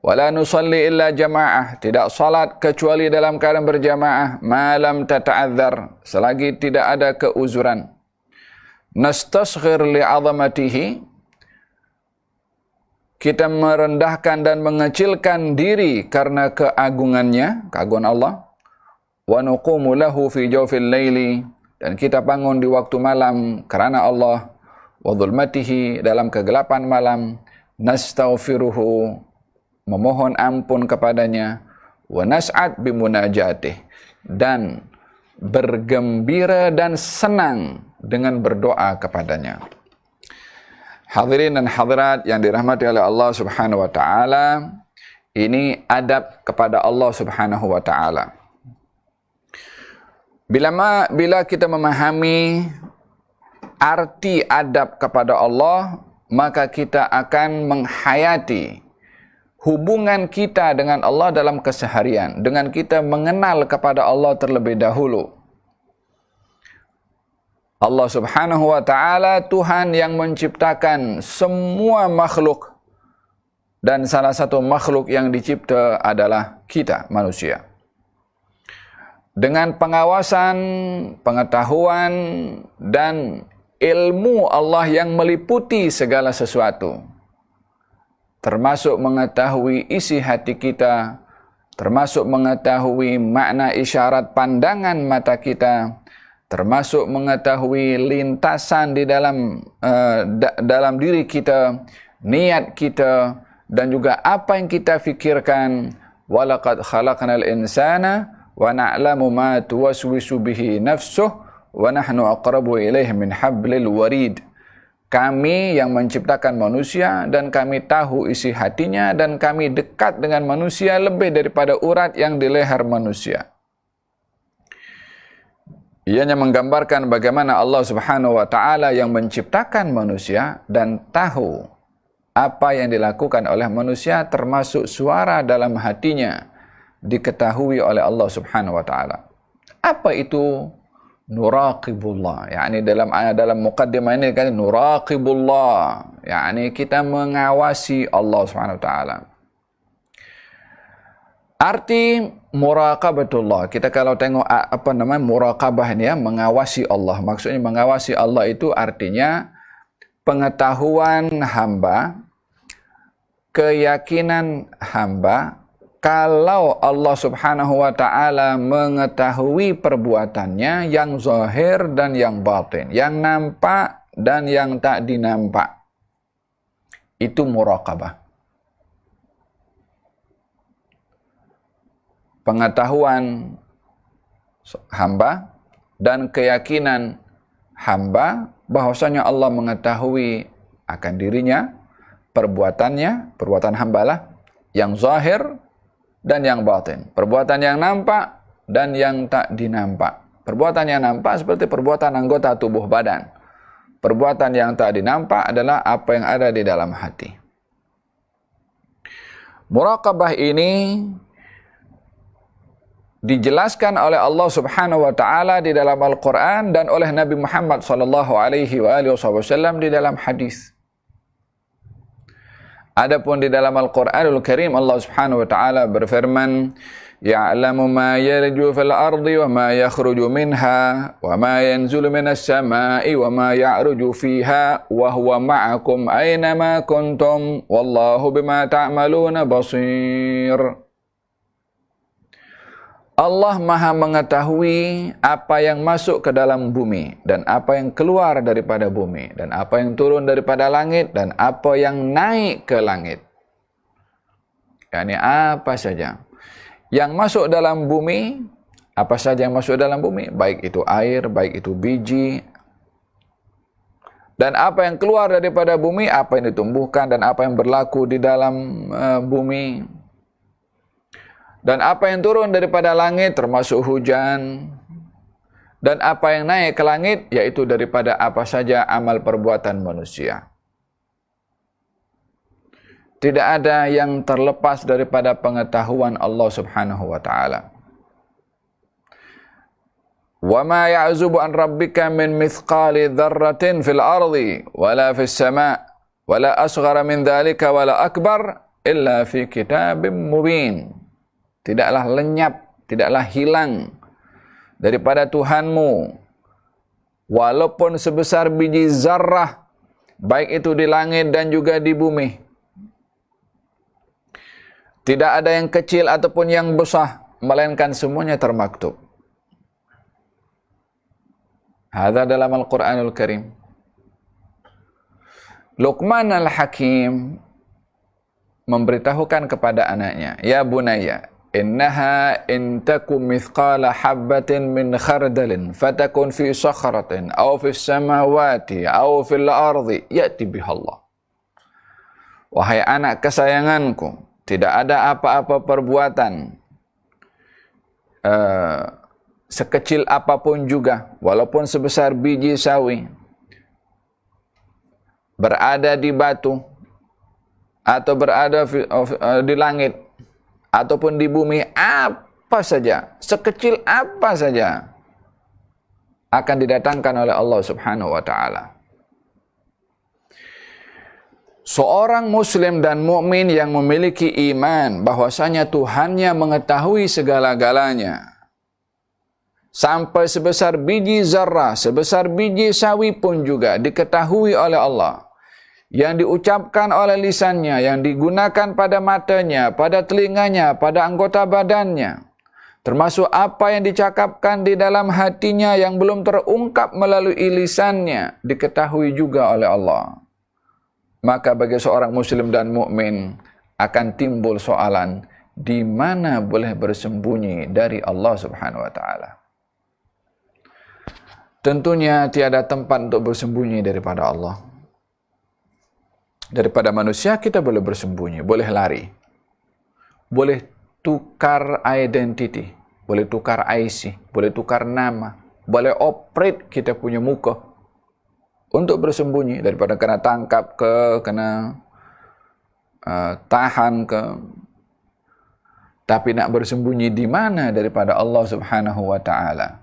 Wala nusalli illa jamaah, tidak salat kecuali dalam keadaan berjamaah, malam tata'adzar, selagi tidak ada keuzuran. Nastasghir li'azamatihi, kita merendahkan dan mengecilkan diri karena keagungannya, keagungan Allah. Wa nuqumu lahu fi jawfil laili, dan kita bangun di waktu malam karena Allah. Wa dhulmatihi, dalam kegelapan malam. Nastaghfiruhu, memohon ampun kepadanya. Wa nas'ad bimunajatih, dan bergembira dan senang dengan berdoa kepadanya. Hadirin dan hadirat yang dirahmati oleh Allah Subhanahu wa taala, ini adab kepada Allah Subhanahu wa taala. Bila kita memahami arti adab kepada Allah, maka kita akan menghayati hubungan kita dengan Allah dalam keseharian, dengan kita mengenal kepada Allah terlebih dahulu. Allah Subhanahu wa taala Tuhan yang menciptakan semua makhluk, dan salah satu makhluk yang dicipta adalah kita, manusia. Dengan pengawasan, pengetahuan, dan ilmu Allah yang meliputi segala sesuatu, termasuk mengetahui isi hati kita, termasuk mengetahui makna isyarat pandangan mata kita, termasuk mengetahui lintasan di dalam diri kita, niat kita, dan juga apa yang kita fikirkan. Walaqad khalaqnal insana wa na'lamu ma tuwaswisu bihi nafsuh wa nahnu aqrabu ilaihi min hablil warid. Kami yang menciptakan manusia, dan kami tahu isi hatinya, dan kami dekat dengan manusia lebih daripada urat yang di leher manusia. Ianya menggambarkan bagaimana Allah Subhanahu wa taala yang menciptakan manusia dan tahu apa yang dilakukan oleh manusia, termasuk suara dalam hatinya, diketahui oleh Allah Subhanahu wa taala. Apa itu nuraqibullah? Yani dalam muqaddimah ini kan nuraqibullah, yani kita mengawasi Allah Subhanahu wa taala. Arti muraqabatullah, kita kalau tengok muraqabah ini ya, mengawasi Allah. Maksudnya mengawasi Allah itu artinya pengetahuan hamba, keyakinan hamba kalau Allah Subhanahu wa taala mengetahui perbuatannya yang zahir dan yang batin, yang nampak dan yang tak dinampak. Itu muraqabah. Pengetahuan hamba dan keyakinan hamba bahwasanya Allah mengetahui akan dirinya, perbuatannya, perbuatan hamba lah, yang zahir dan yang batin, perbuatan yang nampak dan yang tak dinampak. Perbuatan yang nampak seperti perbuatan anggota tubuh badan. Perbuatan yang tak dinampak adalah apa yang ada di dalam hati. Muraqabah ini dijelaskan oleh Allah Subhanahu wa taala di dalam Al-Qur'an dan oleh Nabi Muhammad sallallahu alaihi wasallam di dalam hadis. Adapun di dalam Al-Qur'anul Karim Allah Subhanahu wa taala berfirman, Ya'lamu ma yarju fil ardi wa ma yakhruju minha wa ma yanzulu minas sama'i wa ma ya'ruju fiha wa huwa ma'akum aina ma kuntum wallahu bima ta'maluna basir. Allah Maha mengetahui apa yang masuk ke dalam bumi dan apa yang keluar daripada bumi dan apa yang turun daripada langit dan apa yang naik ke langit. Yani apa saja yang masuk dalam bumi, apa saja yang masuk dalam bumi, baik itu air, baik itu biji, dan apa yang keluar daripada bumi, apa yang ditumbuhkan dan apa yang berlaku di dalam bumi, dan apa yang turun daripada langit termasuk hujan, dan apa yang naik ke langit yaitu daripada apa saja amal perbuatan manusia. Tidak ada yang terlepas daripada pengetahuan Allah Subhanahu wa taala. Wa ma ya'zubu an rabbika min mithqali dzarratin fil ardi wala fis sama' wala asghara min dzalika wala akbar illa fi kitabim mubin. Tidaklah lenyap, tidaklah hilang daripada Tuhanmu walaupun sebesar biji zarrah, baik itu di langit dan juga di bumi. Tidak ada yang kecil ataupun yang besar, melainkan semuanya termaktub. Hadza dalam Al-Quranul Karim. Luqman Al-Hakim memberitahukan kepada anaknya, "Ya bunayya, innaha in takum mithqala habbatin min khardalin fatakun fi sakhratin aw fis samawati aw fil ardi ya'ti bihallah." Wahai anak kesayanganku, tidak ada apa-apa perbuatan sekecil apapun juga, walaupun sebesar biji sawi, berada di batu, atau berada di langit, ataupun di bumi, apa saja, sekecil apa saja, akan didatangkan oleh Allah Subhanahu wa ta'ala. Seorang muslim dan mukmin yang memiliki iman bahwasanya Tuhannya mengetahui segala-galanya, sampai sebesar biji zarrah, sebesar biji sawi pun juga diketahui oleh Allah, yang diucapkan oleh lisannya, yang digunakan pada matanya, pada telinganya, pada anggota badannya, termasuk apa yang dicakapkan di dalam hatinya yang belum terungkap melalui lisannya, diketahui juga oleh Allah. Maka bagi seorang muslim dan mukmin akan timbul soalan, di mana boleh bersembunyi dari Allah Subhanahu wa taala? Tentunya tiada tempat untuk bersembunyi daripada Allah. Daripada manusia kita boleh bersembunyi, boleh lari, boleh tukar identity, boleh tukar IC, boleh tukar nama, boleh operate kita punya muka untuk bersembunyi daripada kena tangkap ke, kena tahan ke. Tapi nak bersembunyi di mana daripada Allah Subhanahu wa taala?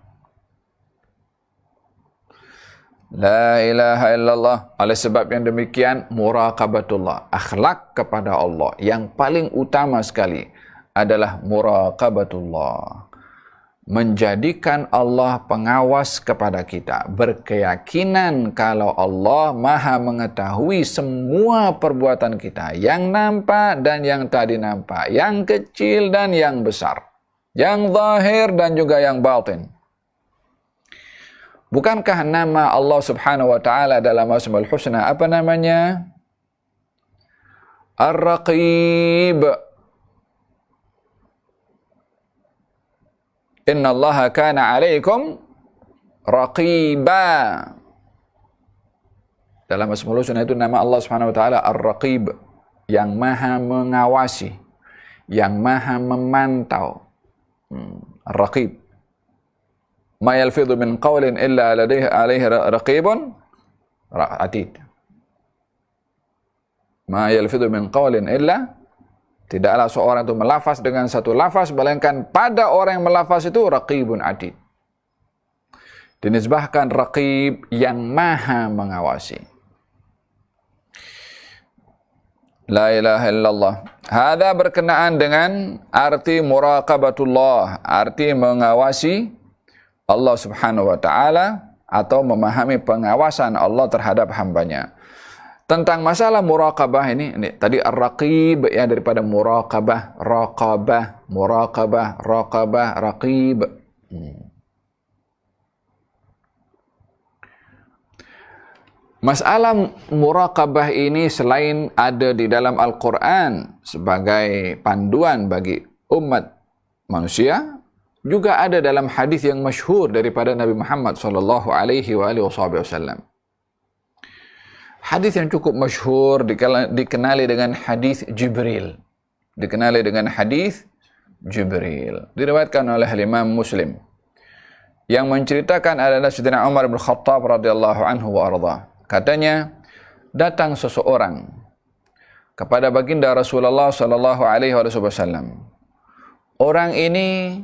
La ilaha illallah. Oleh sebab yang demikian, muraqabatullah, akhlak kepada Allah yang paling utama sekali adalah muraqabatullah. Menjadikan Allah pengawas kepada kita, berkeyakinan kalau Allah Maha mengetahui semua perbuatan kita, yang nampak dan yang tak dinampak, yang kecil dan yang besar, yang zahir dan juga yang batin. Bukankah nama Allah Subhanahu wa taala dalam Asmaul Husna apa namanya? Ar-Raqib. Inna Allaha kana 'alaikum raqiba. Dalam Asmaul Husna itu nama Allah Subhanahu wa taala Ar-Raqib, yang maha mengawasi, yang maha memantau. Ar-Raqib. Ma yalfidhu min qawlin illa ladayhi 'alaihi raqibun atid. Ma yalfidhu min qawlin illa, tidaklah seorang itu melafaz dengan satu lafaz melainkan pada orang yang melafaz itu raqibun atid. Dinisbahkan raqib yang maha mengawasi. La ilaha illallah. Hada berkenaan dengan arti muraqabatullah, arti mengawasi Allah Subhanahu wa taala atau memahami pengawasan Allah terhadap hambanya. Tentang masalah muraqabah ini tadi ar-raqib ya, daripada muraqabah, raqabah, muraqabah, raqabah, raqib. Masalah muraqabah ini selain ada di dalam Al-Quran sebagai panduan bagi umat manusia, juga ada dalam hadis yang masyhur daripada Nabi Muhammad sallallahu alaihi wasallam. Hadis yang cukup masyhur dikenali dengan hadis Jibril. Dikenali dengan hadis Jibril. Diriwayatkan oleh Imam Muslim. Yang menceritakan adalah Sayyidina Umar bin Khattab radhiyallahu anhu wa ardhah. Katanya, datang seseorang kepada baginda Rasulullah sallallahu alaihi wasallam. Orang ini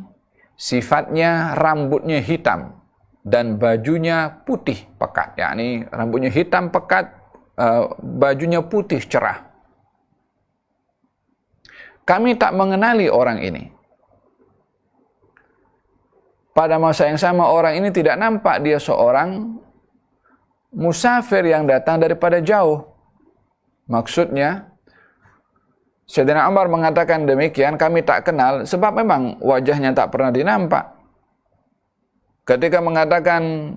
sifatnya rambutnya hitam dan bajunya putih pekat. Yakni rambutnya hitam pekat, bajunya putih cerah. Kami tak mengenali orang ini. Pada masa yang sama orang ini tidak nampak dia seorang musafir yang datang daripada jauh. Maksudnya, Sayyidina Umar mengatakan demikian, kami tak kenal, sebab memang wajahnya tak pernah dinampak. Ketika mengatakan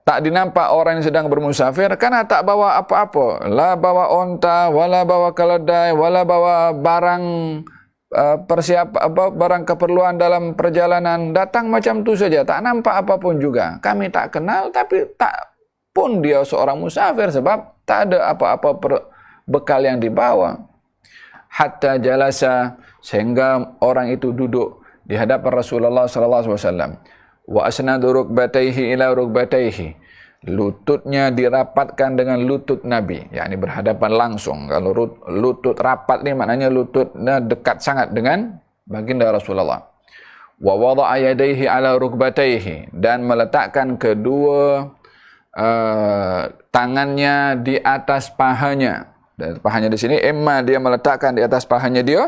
tak dinampak orang yang sedang bermusafir, karena tak bawa apa-apa. La bawa onta, wala bawa keledai, wala bawa barang barang keperluan dalam perjalanan, datang macam tu saja, tak nampak apapun juga. Kami tak kenal, tapi tak pun dia seorang musafir sebab tak ada apa-apa bekal yang dibawa. Hatta jalasa, sehingga orang itu duduk di hadapan Rasulullah sallallahu alaihi wasallam. Wa asnadu rukbatayhi ila rukbatayhi. Lututnya dirapatkan dengan lutut Nabi, yakni berhadapan langsung. Kalau lutut rapat ni maknanya lututnya dekat sangat dengan baginda Rasulullah. Wa wada'a yadayhi ala rukbatayhi, dan meletakkan kedua tangannya di atas pahanya. Dan pahanya di sini emma dia meletakkan di atas pahanya dia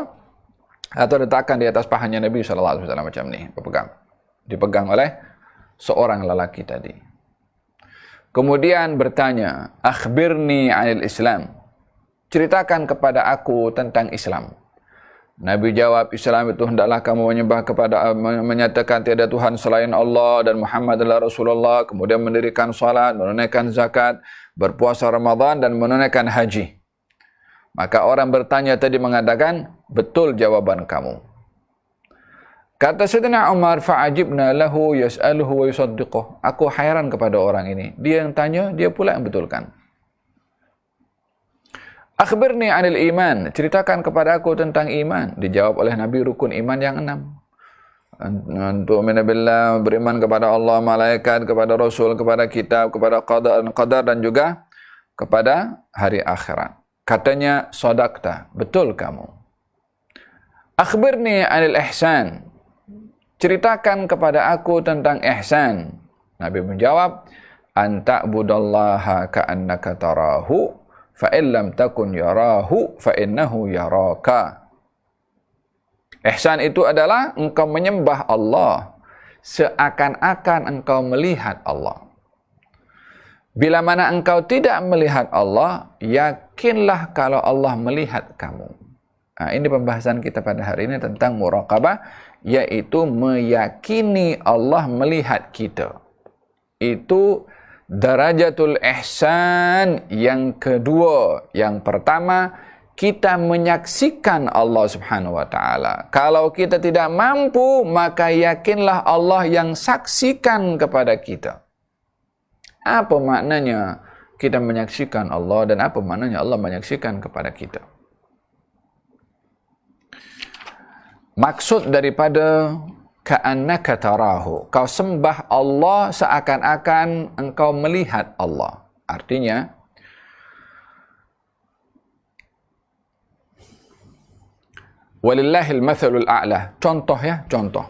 atau letakkan di atas pahanya Nabi sallallahu alaihi wasallam macam ni, dipegang oleh seorang lelaki tadi. Kemudian bertanya, akhbirni 'anil Islam. Ceritakan kepada aku tentang Islam. Nabi jawab, Islam itu hendaklah kamu menyatakan tiada Tuhan selain Allah dan Muhammad adalah Rasulullah, kemudian mendirikan salat, menunaikan zakat, berpuasa Ramadan dan menunaikan haji. Maka orang bertanya tadi mengatakan, betul jawaban kamu. Kata Sayyidina Umar, fa'ajibna lahu yas'aluhu wa yusaddiquh. Aku hairan kepada orang ini. Dia yang tanya, dia pula yang betulkan. Akhbirni 'anil iman. Ceritakan kepada aku tentang iman. Dijawab oleh Nabi rukun iman yang 6. Tu'minu billah, beriman kepada Allah, malaikat, kepada Rasul, kepada kitab, kepada qadar dan juga kepada hari akhirat. Katanya, sadaqta, betul kamu. Akhbirni 'anil ihsan. Ceritakan kepada aku tentang ihsan. Nabi menjawab, an ta'budallaha ka'annaka tarahu, fa in lam takun yarahu, fa innahu yaraka. Ihsan itu adalah engkau menyembah Allah seakan-akan engkau melihat Allah. Bila mana engkau tidak melihat Allah, yakinlah kalau Allah melihat kamu. Nah, ini pembahasan kita pada hari ini tentang muraqabah, yaitu meyakini Allah melihat kita. Itu darajatul ihsan yang kedua. Yang pertama, kita menyaksikan Allah Subhanahu wa taala. Kalau kita tidak mampu, maka yakinlah Allah yang saksikan kepada kita. Apa maknanya kita menyaksikan Allah dan apa maknanya Allah menyaksikan kepada kita? Maksud daripada ka'annaka tarahu, kau sembah Allah seakan-akan engkau melihat Allah. Artinya, walillahil mathalul a'la. Contoh ya, contoh.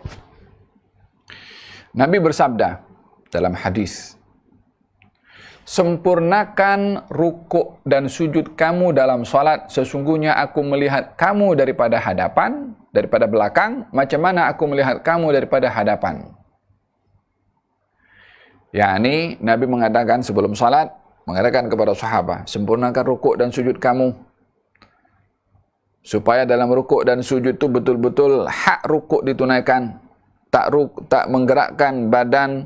Nabi bersabda dalam hadis, sempurnakan rukuk dan sujud kamu dalam salat. Sesungguhnya aku melihat kamu daripada hadapan, daripada belakang, macam mana aku melihat kamu daripada hadapan. Yakni Nabi mengatakan sebelum salat, mengatakan kepada sahabat, sempurnakan rukuk dan sujud kamu, supaya dalam rukuk dan sujud itu betul-betul hak rukuk ditunaikan, tak menggerakkan badan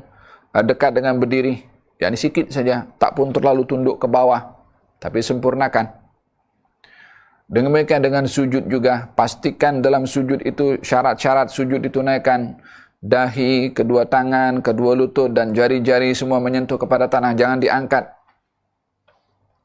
dekat dengan berdiri, yakni sikit saja, tak pun terlalu tunduk ke bawah, tapi sempurnakan. Demikian dengan sujud juga, pastikan dalam sujud itu syarat-syarat sujud ditunaikan. Dahi, kedua tangan, kedua lutut dan jari-jari semua menyentuh kepada tanah, jangan diangkat.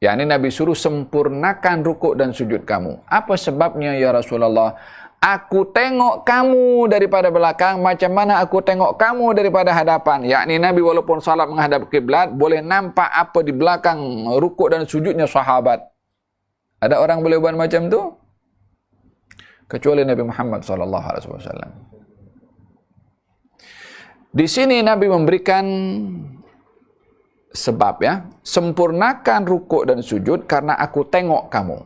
Yakni Nabi suruh sempurnakan rukuk dan sujud kamu. Apa sebabnya ya Rasulullah? Aku tengok kamu daripada belakang macam mana aku tengok kamu daripada hadapan. Yakni Nabi walaupun salat menghadap kiblat, boleh nampak apa di belakang rukuk dan sujudnya sahabat. Ada orang boleh buat macam tu? Kecuali Nabi Muhammad SAW. Di sini Nabi memberikan sebab, ya, sempurnakan rukuk dan sujud karena aku tengok kamu.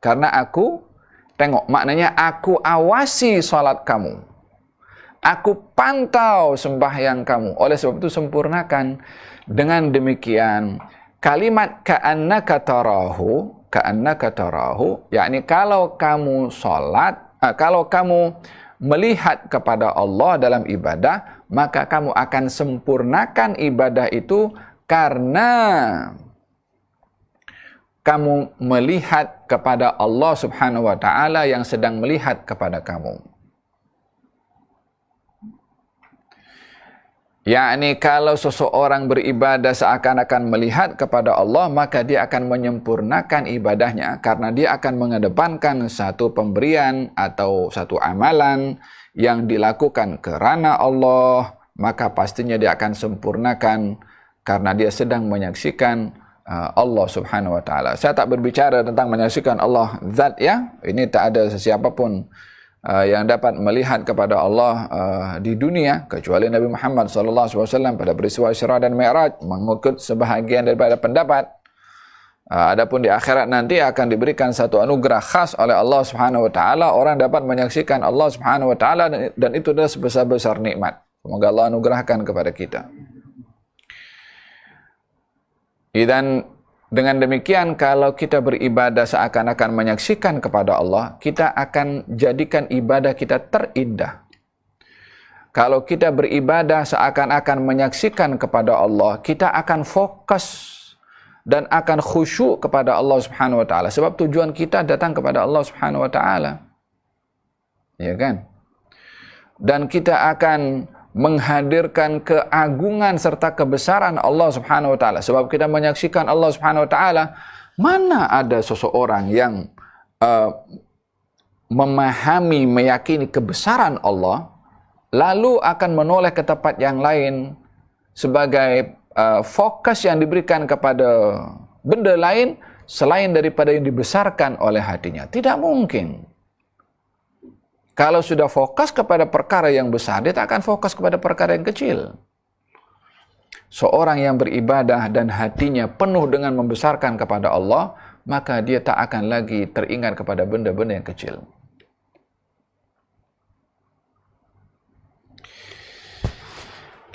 Karena aku tengok, maknanya aku awasi salat kamu. Aku pantau sembahyang kamu. Oleh sebab itu sempurnakan. Dengan demikian, kalimat ka'annaka tarahu, yakni kalau kamu salat, kalau kamu melihat kepada Allah dalam ibadah, maka kamu akan sempurnakan ibadah itu karena kamu melihat kepada Allah Subhanahu wa taala yang sedang melihat kepada kamu. Yakni kalau seseorang beribadah seakan-akan melihat kepada Allah, maka dia akan menyempurnakan ibadahnya karena dia akan mengedepankan satu pemberian atau satu amalan yang dilakukan kerana Allah, maka pastinya dia akan sempurnakan karena dia sedang menyaksikan Allah Subhanahu wa taala. Saya tak berbicara tentang menyaksikan Allah zat, ya. Ini tak ada sesiapa pun yang dapat melihat kepada Allah di dunia kecuali Nabi Muhammad SAW pada peristiwa Isra dan Mi'raj, mengikut sebahagian daripada pendapat. Adapun di akhirat nanti akan diberikan satu anugerah khas oleh Allah Subhanahu wa taala, orang dapat menyaksikan Allah Subhanahu wa taala, dan itu adalah sebesar-besar nikmat. Semoga Allah anugerahkan kepada kita. Dan dengan demikian, kalau kita beribadah seakan-akan menyaksikan kepada Allah, kita akan jadikan ibadah kita terindah. Kalau kita beribadah seakan-akan menyaksikan kepada Allah, kita akan fokus dan akan khusyuk kepada Allah Subhanahu wa taala, sebab tujuan kita datang kepada Allah Subhanahu wa taala. Ya kan? Dan kita akan menghadirkan keagungan serta kebesaran Allah Subhanahu wa taala, sebab kita menyaksikan Allah Subhanahu wa taala. Mana ada seseorang yang memahami, meyakini kebesaran Allah lalu akan menoleh ke tempat yang lain sebagai fokus yang diberikan kepada benda lain selain daripada yang dibesarkan oleh hatinya? Tidak mungkin. Kalau sudah fokus kepada perkara yang besar, dia tak akan fokus kepada perkara yang kecil. Seorang yang beribadah dan hatinya penuh dengan membesarkan kepada Allah, maka dia tak akan lagi teringat kepada benda-benda yang kecil.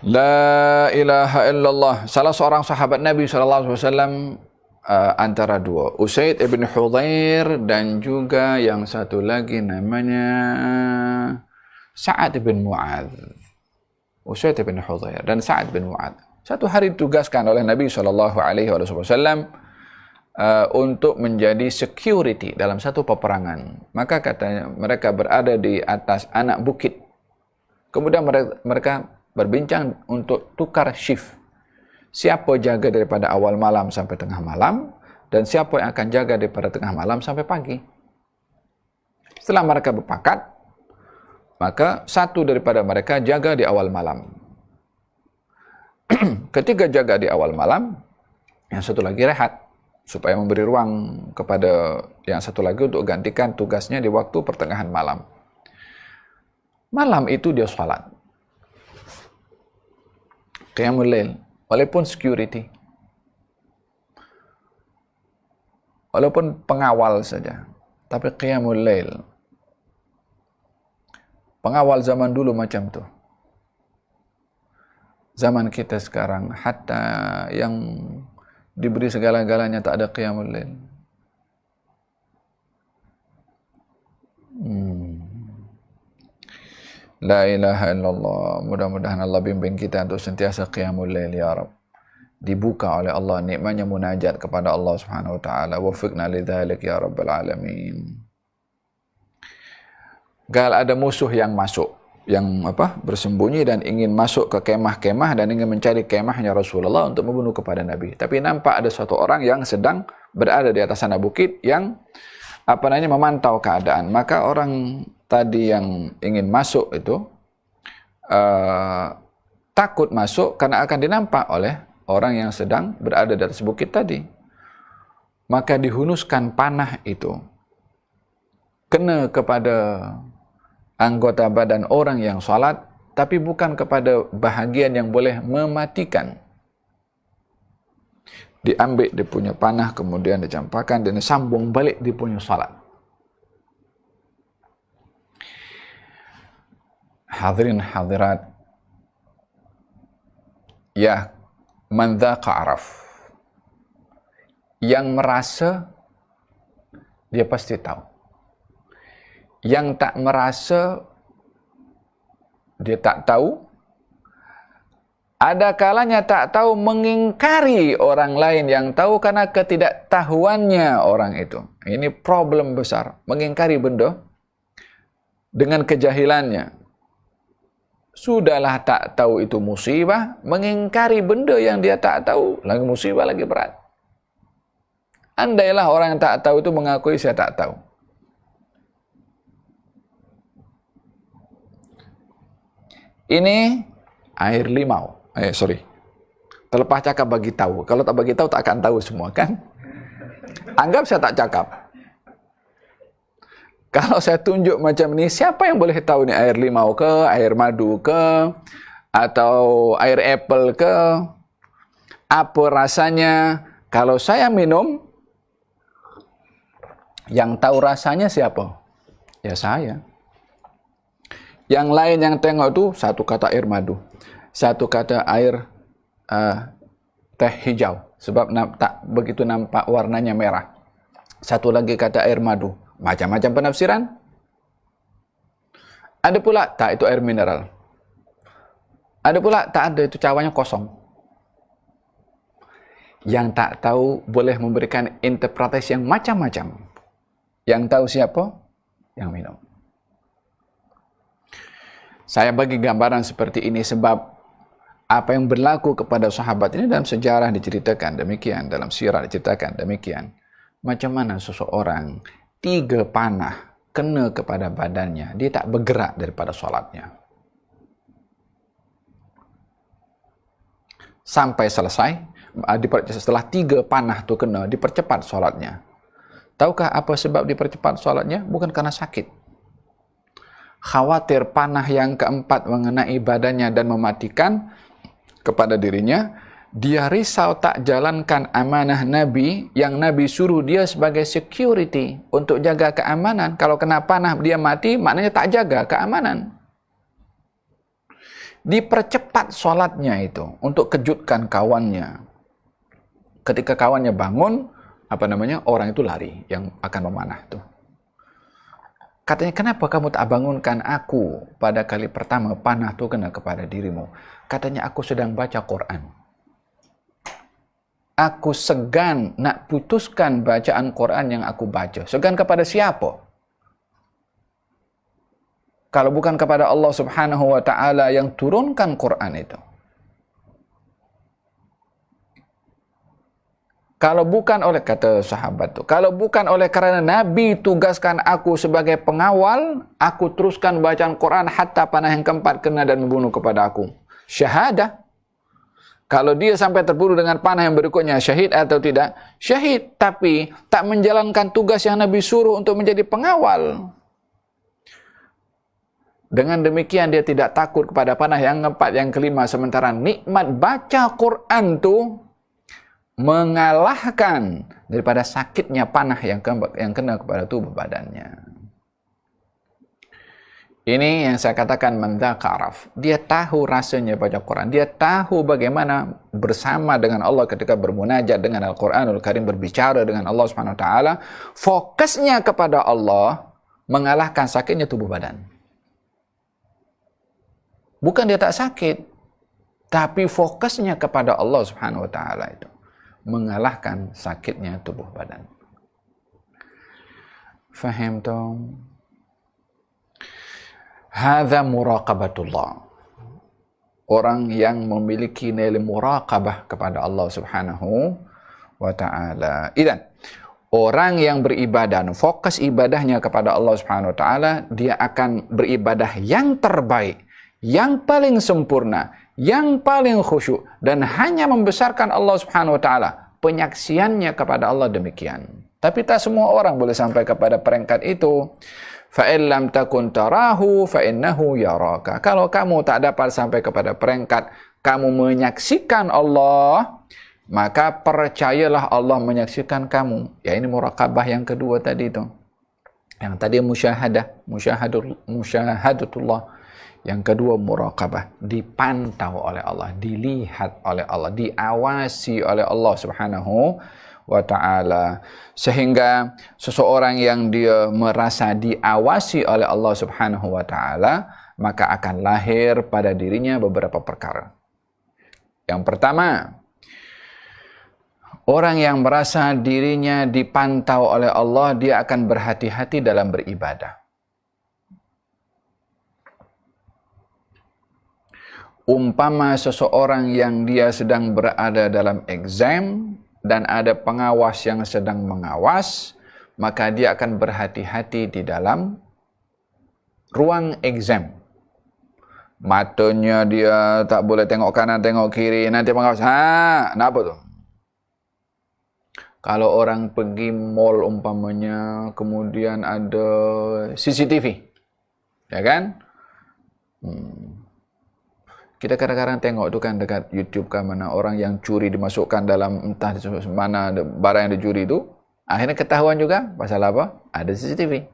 La ilaha illallah. Salah seorang sahabat Nabi SAW, antara dua, Usaid ibn Hudhair dan juga yang satu lagi namanya Sa'ad bin Mu'adz. Usaid ibn Hudhair dan Sa'ad bin Mu'adz satu hari ditugaskan oleh Nabi SAW untuk menjadi security dalam satu peperangan. Maka katanya mereka berada di atas anak bukit. Kemudian mereka berbincang untuk tukar shift. Siapa jaga daripada awal malam sampai tengah malam, dan siapa yang akan jaga daripada tengah malam sampai pagi. Setelah mereka berpakat, maka satu daripada mereka jaga di awal malam. Ketika jaga di awal malam, yang satu lagi rehat, supaya memberi ruang kepada yang satu lagi untuk gantikan tugasnya di waktu pertengahan malam. Malam itu dia salat qiyamul lail, walaupun security. walaupun pengawal saja, tapi qiyamul lail. Pengawal zaman dulu macam tu. Zaman kita sekarang, hatta yang diberi segala-galanya tak ada qiyamul lail. La ilaha illallah. Mudah-mudahan Allah bimbing kita untuk sentiasa qiyamul lail ya Rabb. Dibuka oleh Allah nikmatnya munajat kepada Allah Subhanahu wa taala. Wafiqna lidzalik ya rabbal alamin. Gal ada musuh yang masuk, yang bersembunyi dan ingin masuk ke kemah-kemah dan ingin mencari kemahnya Rasulullah untuk membunuh kepada Nabi. Tapi nampak ada suatu orang yang sedang berada di atas sana bukit yang memantau keadaan. Maka orang tadi yang ingin masuk itu takut masuk karena akan dinampak oleh orang yang sedang berada di atas bukit tadi. Maka dihunuskan panah itu kena kepada anggota badan orang yang salat, tapi bukan kepada bahagian yang boleh mematikan. Diambil dia punya panah, kemudian dicampakkan dan disambung balik dia punya salat. Hadirin hadirat, ya man dhaqa araf. Yang merasa, dia pasti tahu. Yang tak merasa, dia tak tahu. Ada kalanya tak tahu mengingkari orang lain yang tahu karena ketidaktahuannya orang itu. Ini problem besar. Mengingkari benda dengan kejahilannya. Sudahlah tak tahu itu musibah, mengingkari benda yang dia tak tahu, lagi musibah, lagi berat. Andailah orang yang tak tahu itu mengakui saya tak tahu. Ini air limau. Terlepas cakap bagi tahu. Kalau tak bagi tahu tak akan tahu semua kan? Anggap saya tak cakap. Kalau saya tunjuk macam ni, siapa yang boleh tahu ni air limau ke, air madu ke, atau air apple ke? Apa rasanya? Kalau saya minum, yang tahu rasanya siapa? Ya saya. Yang lain yang tengok tu, satu kata air madu, satu kata air teh hijau, sebab tak begitu nampak warnanya merah. Satu lagi kata air madu. Macam-macam penafsiran. Ada pula, tak, itu air mineral. Ada pula, tak ada, itu cawanya kosong. Yang tak tahu boleh memberikan interpretasi yang macam-macam. Yang tahu siapa? Yang minum. Saya bagi gambaran seperti ini sebab apa yang berlaku kepada sahabat ini dalam sejarah diceritakan demikian, dalam sirah diceritakan demikian. Macam mana seseorang 3 panah kena kepada badannya, dia tak bergerak daripada solatnya. Sampai selesai, setelah 3 panah tu kena, dipercepat solatnya. Tahukah apa sebab dipercepat solatnya? Bukan karena sakit. Khawatir panah yang keempat mengenai badannya dan mematikan kepada dirinya. Dia risau tak jalankan amanah Nabi yang Nabi suruh dia sebagai security untuk jaga keamanan. Kalau kena panah dia mati, maknanya tak jaga keamanan. Dipercepat solatnya itu untuk kejutkan kawannya. Ketika kawannya bangun, orang itu lari yang akan memanah tu. Katanya, kenapa kamu tak bangunkan aku pada kali pertama panah tu kena kepada dirimu? Katanya, aku sedang baca Quran. Aku segan nak putuskan bacaan Quran yang aku baca. Segan kepada siapa? Kalau bukan kepada Allah Subhanahu wa taala yang turunkan Quran itu. Kalau bukan oleh, kata sahabat tu, kalau bukan oleh kerana Nabi tugaskan aku sebagai pengawal, aku teruskan bacaan Quran hatta panah yang keempat kena dan membunuh kepada aku. Syahadah. Kalau dia sampai terbunuh dengan panah yang berikutnya, syahid atau tidak? Syahid, tapi tak menjalankan tugas yang Nabi suruh untuk menjadi pengawal. Dengan demikian dia tidak takut kepada panah yang keempat, yang kelima, sementara nikmat baca Quran tu mengalahkan daripada sakitnya panah yang kena kepada tubuh badannya. Ini yang saya katakan man dzaka araf. Dia tahu rasanya baca Quran. Dia tahu bagaimana bersama dengan Allah ketika bermunajat dengan Al-Quranul Karim, berbicara dengan Allah Subhanahu wa taala. Fokusnya kepada Allah mengalahkan sakitnya tubuh badan. Bukan dia tak sakit, tapi fokusnya kepada Allah Subhanahu wa taala itu mengalahkan sakitnya tubuh badan. Faham dong? Hadza muraqabatullah. Orang yang memiliki nilai muraqabah kepada Allah Subhanahu wa taala. Idan, orang yang beribadah, fokus ibadahnya kepada Allah Subhanahu wa taala, dia akan beribadah yang terbaik, yang paling sempurna, yang paling khusyuk, dan hanya membesarkan Allah Subhanahu wa taala. Penyaksiannya kepada Allah demikian. Tapi tak semua orang boleh sampai kepada peringkat itu. Fa in lam takun tarahu fa innahu yaraka. Kalau kamu tak dapat sampai kepada peringkat kamu menyaksikan Allah, maka percayalah Allah menyaksikan kamu. Ya, ini muraqabah yang kedua tadi itu. Yang tadi musyahadatullah. Yang kedua muraqabah, dipantau oleh Allah, dilihat oleh Allah, diawasi oleh Allah Subhanahu wa ta'ala. Sehingga seseorang yang dia merasa diawasi oleh Allah Subhanahu wa ta'ala, maka akan lahir pada dirinya beberapa perkara. Yang pertama, orang yang merasa dirinya dipantau oleh Allah, dia akan berhati-hati dalam beribadah. Umpama seseorang yang dia sedang berada dalam exam dan ada pengawas yang sedang mengawas, maka dia akan berhati-hati di dalam ruang exam. Matanya dia tak boleh tengok kanan, tengok kiri. Nanti pengawas, kenapa tu? Kalau orang pergi mall umpamanya, kemudian ada CCTV, ya kan? Kita kadang-kadang tengok tu kan dekat YouTube kan, mana orang yang curi dimasukkan dalam entah mana barang yang dicuri tu, akhirnya ketahuan juga. Pasal apa? Ada CCTV.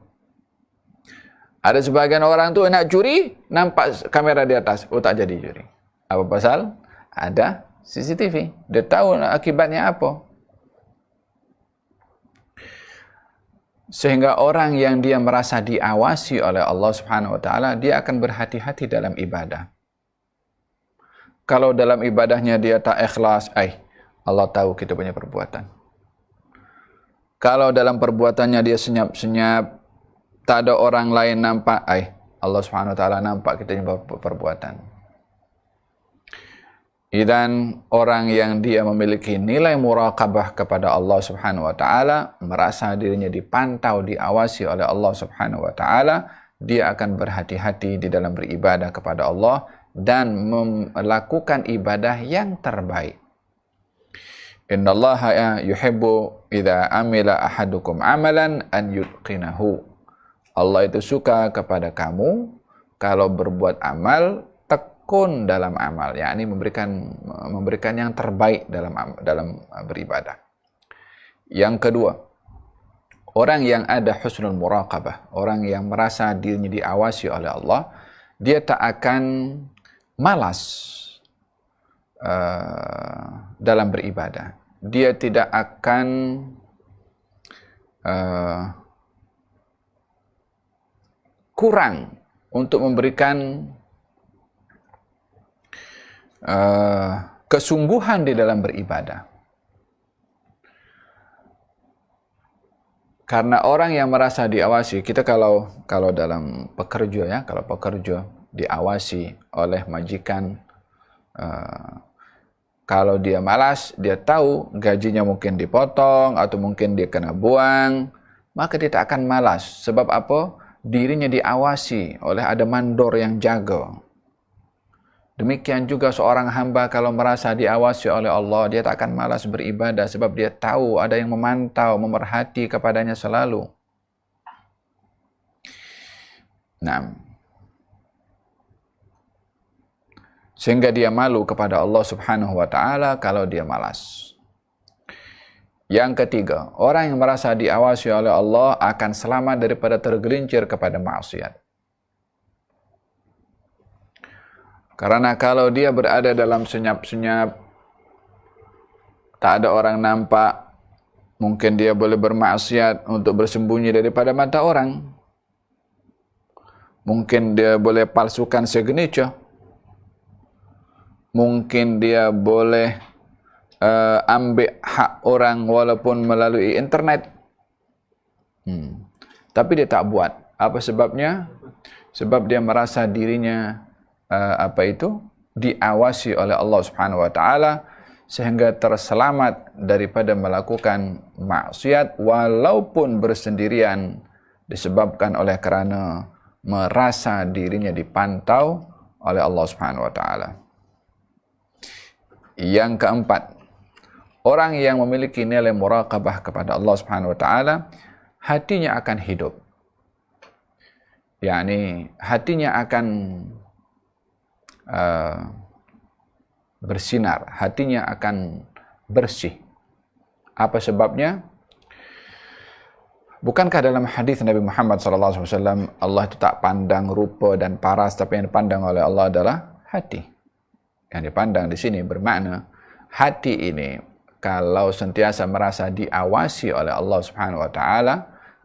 Ada sebagian orang tu nak curi, nampak kamera di atas, tak jadi curi. Apa pasal? Ada CCTV. Dia tahu akibatnya apa. Sehingga orang yang dia merasa diawasi oleh Allah Subhanahu wa taala, dia akan berhati-hati dalam ibadah. Kalau dalam ibadahnya dia tak ikhlas, Allah tahu kita punya perbuatan. Kalau dalam perbuatannya dia senyap-senyap, tak ada orang lain nampak, Allah Subhanahu wa taala nampak kita punya perbuatan. Dan orang yang dia memiliki nilai muraqabah kepada Allah Subhanahu wa taala, merasa dirinya dipantau, diawasi oleh Allah Subhanahu wa taala, dia akan berhati-hati di dalam beribadah kepada Allah dan melakukan ibadah yang terbaik. Innallaha yuhibbu idza amila ahadukum amalan an yutqinahu. Allah itu suka kepada kamu kalau berbuat amal tekun dalam amal, yakni memberikan yang terbaik dalam beribadah. Yang kedua, orang yang ada husnul muraqabah, orang yang merasa dirinya diawasi oleh Allah, dia tak akan malas dalam beribadah. Dia tidak akan kurang untuk memberikan kesungguhan di dalam beribadah. Karena orang yang merasa diawasi, kita kalau dalam pekerja ya, kalau pekerja diawasi oleh majikan, kalau dia malas, dia tahu gajinya mungkin dipotong atau mungkin dia kena buang, maka dia tak akan malas. Sebab apa? Dirinya diawasi oleh ada mandor yang jaga. Demikian juga seorang hamba kalau merasa diawasi oleh Allah, dia tak akan malas beribadah sebab dia tahu ada yang memantau, memerhati kepadanya selalu. Sehingga dia malu kepada Allah Subhanahu wa taala kalau dia malas. Yang ketiga, orang yang merasa diawasi oleh Allah akan selamat daripada tergelincir kepada maksiat. Karena kalau dia berada dalam senyap-senyap, tak ada orang nampak, mungkin dia boleh bermaksiat untuk bersembunyi daripada mata orang. Mungkin dia boleh palsukan signature. Mungkin dia boleh ambil hak orang walaupun melalui internet. Tapi dia tak buat. Apa sebabnya? Sebab dia merasa dirinya diawasi oleh Allah Subhanahu wa taala sehingga terselamat daripada melakukan maksiat walaupun bersendirian, disebabkan oleh kerana merasa dirinya dipantau oleh Allah Subhanahu wa taala. Yang keempat, orang yang memiliki nilai muraqabah kepada Allah Subhanahu wa taala, hatinya akan hidup. yakni hatinya akan bersinar, hatinya akan bersih. Apa sebabnya? Bukankah dalam hadis Nabi Muhammad SAW Allah itu tak pandang rupa dan paras, tapi yang dipandang oleh Allah adalah hati. Yang dipandang di sini bermakna hati ini kalau sentiasa merasa diawasi oleh Allah Subhanahu wa taala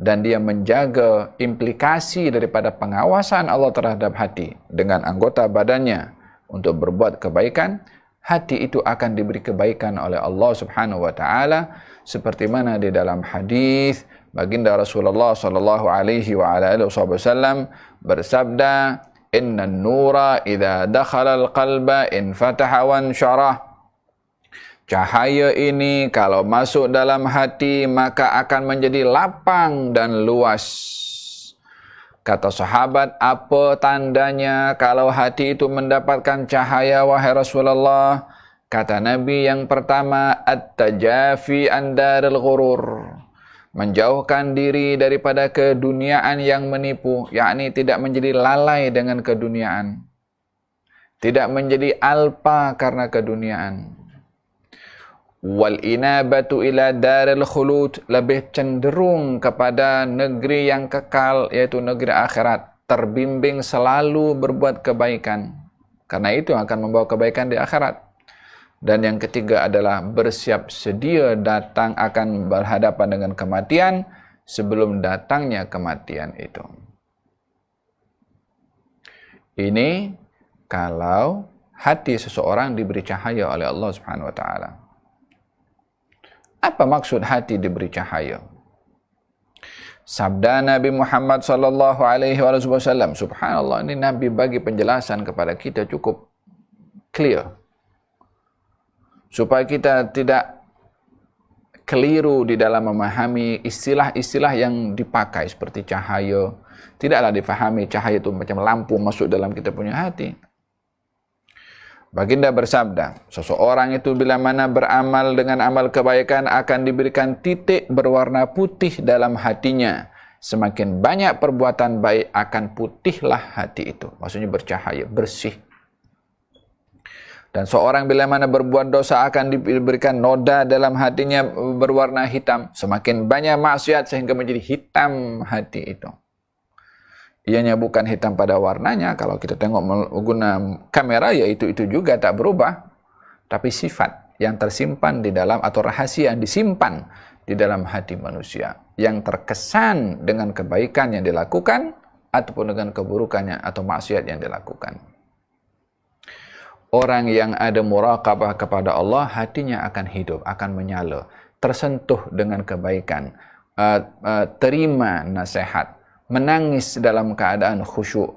dan dia menjaga implikasi daripada pengawasan Allah terhadap hati dengan anggota badannya untuk berbuat kebaikan, hati itu akan diberi kebaikan oleh Allah Subhanahu wa taala seperti mana di dalam hadis baginda Rasulullah sallallahu alaihi wa ala alihi wasallam bersabda, "Inna an-nura idza dakhala al-qalba infataha wa ansyarah." Cahaya ini kalau masuk dalam hati maka akan menjadi lapang dan luas. Kata sahabat, apa tandanya kalau hati itu mendapatkan cahaya wahai Rasulullah? Kata Nabi, yang pertama, at-tajafi an daril ghurur. Menjauhkan diri daripada keduniaan yang menipu, yakni tidak menjadi lalai dengan keduniaan. Tidak menjadi alpa karena keduniaan. Wal inabatu ila daril khulud, lebih cenderung kepada negeri yang kekal, yaitu negeri akhirat. Terbimbing selalu berbuat kebaikan, karena itu akan membawa kebaikan di akhirat. Dan yang ketiga adalah bersiap sedia datang akan berhadapan dengan kematian sebelum datangnya kematian itu. Ini kalau hati seseorang diberi cahaya oleh Allah Subhanahu wa taala. Apa maksud hati diberi cahaya? Sabda Nabi Muhammad sallallahu alaihi wasallam, subhanallah, ini Nabi bagi penjelasan kepada kita cukup clear, supaya kita tidak keliru di dalam memahami istilah-istilah yang dipakai seperti cahaya. Tidaklah difahami cahaya itu macam lampu masuk dalam kita punya hati. Baginda bersabda, seseorang itu bila mana beramal dengan amal kebaikan akan diberikan titik berwarna putih dalam hatinya. Semakin banyak perbuatan baik akan putihlah hati itu. Maksudnya bercahaya, bersih. Dan seorang bila mana berbuat dosa akan diberikan noda dalam hatinya berwarna hitam. Semakin banyak maksiat sehingga menjadi hitam hati itu. Ianya bukan hitam pada warnanya, kalau kita tengok menggunakan kamera ya itu juga tak berubah. Tapi sifat yang tersimpan di dalam atau rahasia yang disimpan di dalam hati manusia yang terkesan dengan kebaikan yang dilakukan ataupun dengan keburukannya atau maksiat yang dilakukan. Orang yang ada muraqabah kepada Allah, hatinya akan hidup, akan menyala, tersentuh dengan kebaikan, terima nasihat, menangis dalam keadaan khusyuk,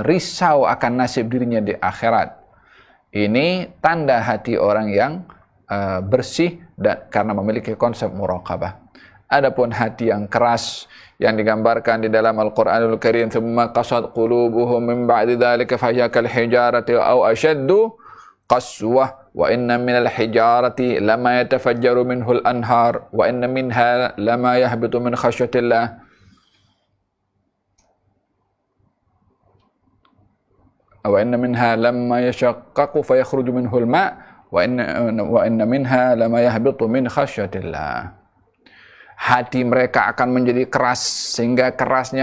risau akan nasib dirinya di akhirat. Ini tanda hati orang yang bersih dan karena memiliki konsep muraqabah. Adapun hati yang keras yang digambarkan di dalam Al-Qur'anul Karim, "Tsumma qasat qulubuhum min ba'di dzalika fahiya kal hijarati aw ashaddu qaswah wa inna minal hijarati lama yatafajjaru minhu al-anhar wa inna minha lama yahbitu min khasyatillah." Wa inna minha lamma yashaqqaqu fayakhruju minhu al-ma' wa inna minha lama yahbitu min khasyatillah. Hati mereka akan menjadi keras, sehingga kerasnya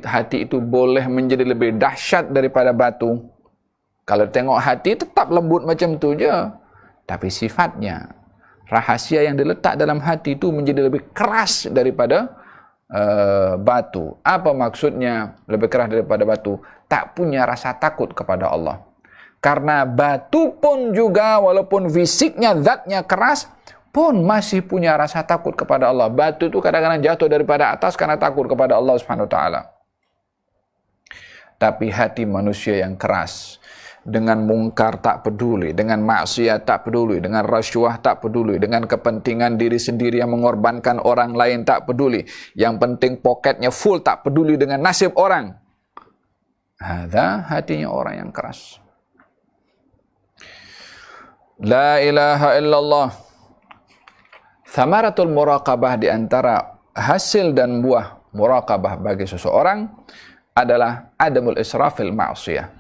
hati itu boleh menjadi lebih dahsyat daripada batu. Kalau tengok hati tetap lembut macam tu je, tapi sifatnya, rahasia yang diletak dalam hati itu menjadi lebih keras daripada batu. Apa maksudnya lebih keras daripada batu? Tak punya rasa takut kepada Allah. Karena batu pun juga walaupun fisiknya, zatnya keras, pun masih punya rasa takut kepada Allah. Batu itu kadang-kadang jatuh daripada atas karena takut kepada Allah Subhanahu Wa Taala. Tapi hati manusia yang keras, dengan mungkar tak peduli, dengan maksiat tak peduli, dengan rasuah tak peduli, dengan kepentingan diri sendiri yang mengorbankan orang lain tak peduli, yang penting poketnya full, tak peduli dengan nasib orang. Hadza hatinya orang yang keras. La ilaha illallah. Thamaratul muraqabah, di antara hasil dan buah muraqabah bagi seseorang adalah adamul israfil ma'siyah.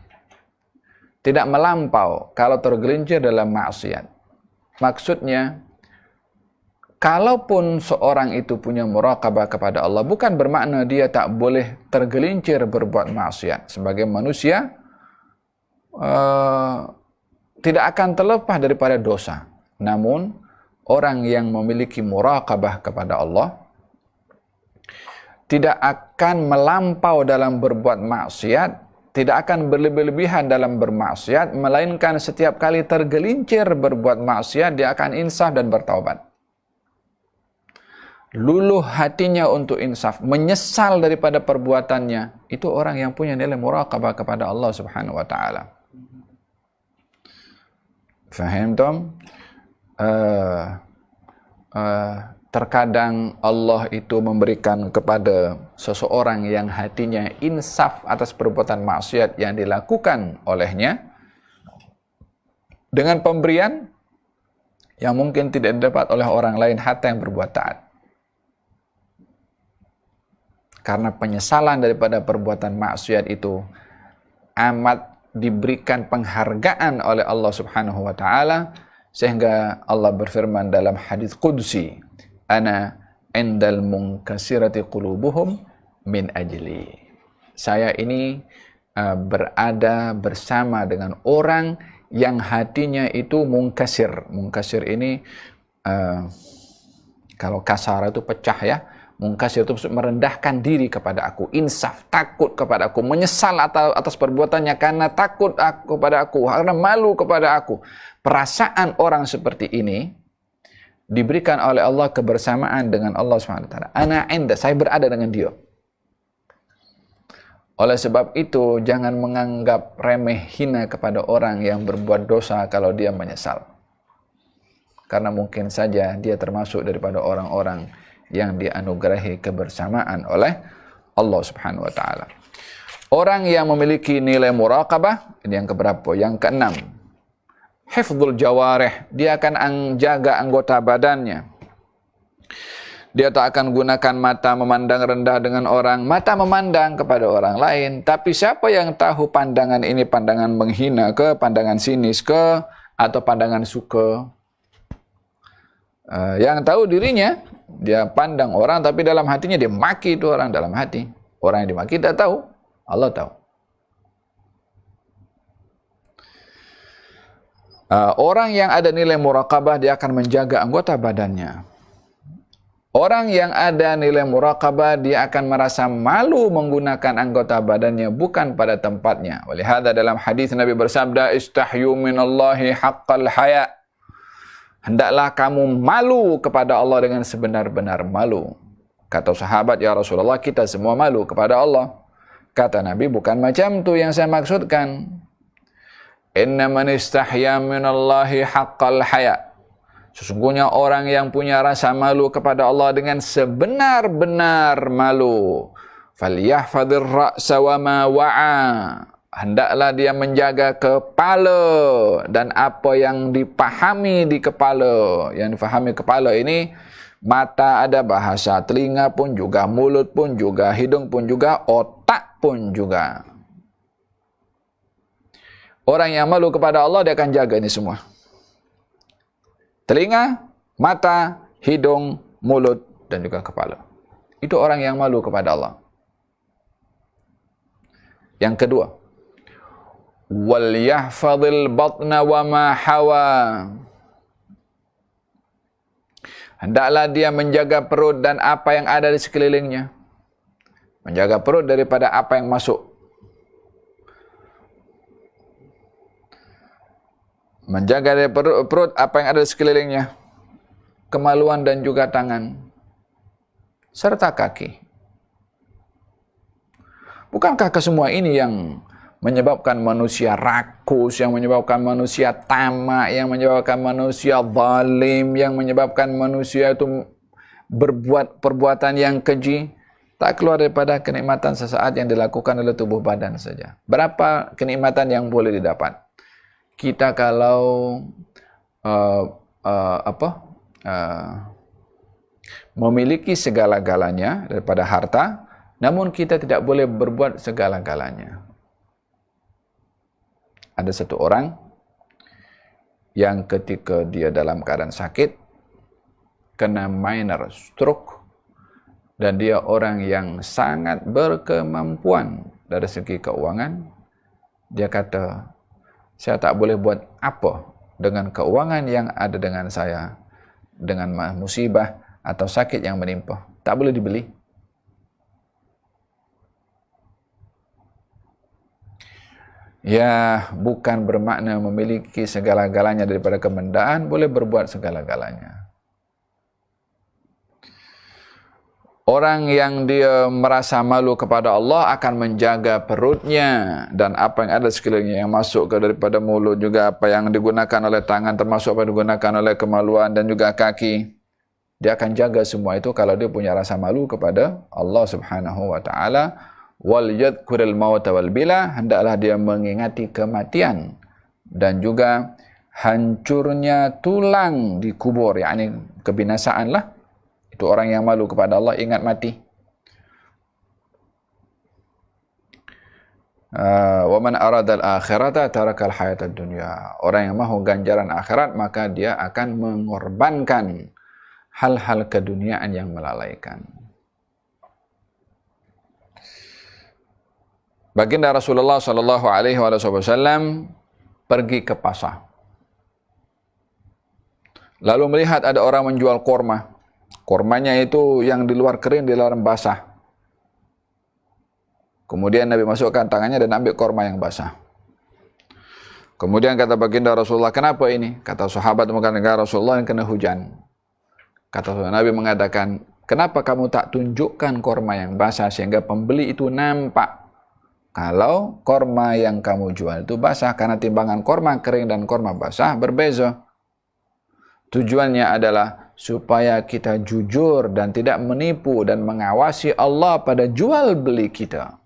Tidak melampau kalau tergelincir dalam maksiat. Maksudnya, kalaupun seorang itu punya muraqabah kepada Allah, bukan bermakna dia tak boleh tergelincir berbuat maksiat. Sebagai manusia, tidak akan terlepas daripada dosa. Namun, orang yang memiliki muraqabah kepada Allah tidak akan melampau dalam berbuat maksiat, tidak akan berlebih-lebihan dalam bermaksiat, melainkan setiap kali tergelincir berbuat maksiat, dia akan insaf dan bertaubat. Luluh hatinya untuk insaf, menyesal daripada perbuatannya, itu orang yang punya nilai muraqabah kepada Allah Subhanahu Wa Taala. Faham tom? Terkadang Allah itu memberikan kepada seseorang yang hatinya insaf atas perbuatan maksiat yang dilakukan olehnya dengan pemberian yang mungkin tidak didapat oleh orang lain hatta yang berbuat taat. Karena penyesalan daripada perbuatan maksiat itu amat diberikan penghargaan oleh Allah Subhanahu Wa Taala, sehingga Allah berfirman dalam hadis qudsi, ana indal munkasirati qulubuhum min ajli. Saya ini berada bersama dengan orang yang hatinya itu mungkasir. Mungkasir ini kalau kasar itu pecah ya. Mungkasir itu merendahkan diri kepada aku, insaf, takut kepada aku, menyesal atas perbuatannya karena takut kepada aku, karena malu kepada aku. Perasaan orang seperti ini diberikan oleh Allah kebersamaan dengan Allah SWT. Ana inda, saya berada dengan dia. Oleh sebab itu, jangan menganggap remeh hina kepada orang yang berbuat dosa kalau dia menyesal. Karena mungkin saja dia termasuk daripada orang-orang yang dianugerahi kebersamaan oleh Allah Subhanahu Wa Taala. Orang yang memiliki nilai muraqabah, ini yang keberapa? Yang keenam, hifdzul jawarih, dia akan jaga anggota badannya. Dia tak akan gunakan mata memandang rendah dengan orang, mata memandang kepada orang lain. Tapi siapa yang tahu pandangan ini pandangan menghina ke, pandangan sinis ke, atau pandangan suka? Yang tahu dirinya, dia pandang orang tapi dalam hatinya dia maki itu orang dalam hati. Orang yang dimaki tak tahu, Allah tahu. Orang yang ada nilai muraqabah, dia akan menjaga anggota badannya. Orang yang ada nilai muraqabah, dia akan merasa malu menggunakan anggota badannya bukan pada tempatnya. Walihada dalam hadis Nabi bersabda, istahyu minallahi haqqal haya. Hendaklah kamu malu kepada Allah dengan sebenar-benar malu. Kata sahabat, ya Rasulullah, kita semua malu kepada Allah. Kata Nabi, bukan macam tu yang saya maksudkan. Inna man istahya minallahi haqqal haya. Sesungguhnya orang yang punya rasa malu kepada Allah dengan sebenar-benar malu. Falyahfadhir ra'sa wa ma wa'a. Hendaklah dia menjaga kepala dan apa yang dipahami di kepala. Yang difahami kepala ini, mata ada bahasa, telinga pun juga, mulut pun juga, hidung pun juga, otak pun juga. Orang yang malu kepada Allah, dia akan jaga ini semua. telinga, mata, hidung, mulut, dan juga kepala. Itu orang yang malu kepada Allah. Yang kedua, wal yahfadhil batna wa ma hawa. Hendaklah dia menjaga perut dan apa yang ada di sekelilingnya. Menjaga perut daripada apa yang masuk. Menjaga dari perut apa yang ada di sekelilingnya. Kemaluan dan juga tangan. Serta kaki. Bukankah kesemua ini yang menyebabkan manusia rakus, yang menyebabkan manusia tamak, yang menyebabkan manusia zalim, yang menyebabkan manusia itu berbuat perbuatan yang keji? Tak keluar daripada kenikmatan sesaat yang dilakukan oleh tubuh badan saja. Berapa kenikmatan yang boleh didapat? Kita kalau memiliki segala-galanya daripada harta, namun kita tidak boleh berbuat segala-galanya. Ada satu orang yang ketika dia dalam keadaan sakit, kena minor stroke, dan dia orang yang sangat berkemampuan dari segi keuangan. Dia kata, saya tak boleh buat apa dengan keuangan yang ada dengan saya, dengan musibah atau sakit yang menimpa. Tak boleh dibeli. Ya, bukan bermakna memiliki segala-galanya daripada kebendaan, boleh berbuat segala-galanya. Orang yang dia merasa malu kepada Allah akan menjaga perutnya dan apa yang ada sekelilingnya, yang masuk ke daripada mulut, juga apa yang digunakan oleh tangan, termasuk apa yang digunakan oleh kemaluan dan juga kaki. Dia akan jaga semua itu kalau dia punya rasa malu kepada Allah Subhanahu wa taala. Wal yadhkuril mauta wal bila, hendaklah dia mengingati kematian dan juga hancurnya tulang di kubur, yakni kebinasaan lah. Itu orang yang malu kepada Allah, ingat mati. Wa man arada al-akhirata taraka al-hayata ad-dunya. Orang yang mahu ganjaran akhirat, maka dia akan mengorbankan hal-hal keduniaan yang melalaikan. Baginda Rasulullah sallallahu alaihi wasallam pergi ke pasar. Lalu melihat ada orang menjual korma. Kormanya itu yang di luar kering, di luar basah. Kemudian Nabi masukkan tangannya dan ambil korma yang basah. Kemudian kata baginda Rasulullah, kenapa ini? Kata sahabat mengatakan, Rasulullah yang kena hujan. Kata Nabi mengatakan, kenapa kamu tak tunjukkan korma yang basah sehingga pembeli itu nampak kalau korma yang kamu jual itu basah? Karena timbangan korma kering dan korma basah berbeza. Tujuannya adalah supaya kita jujur dan tidak menipu dan mengawasi Allah pada jual beli kita.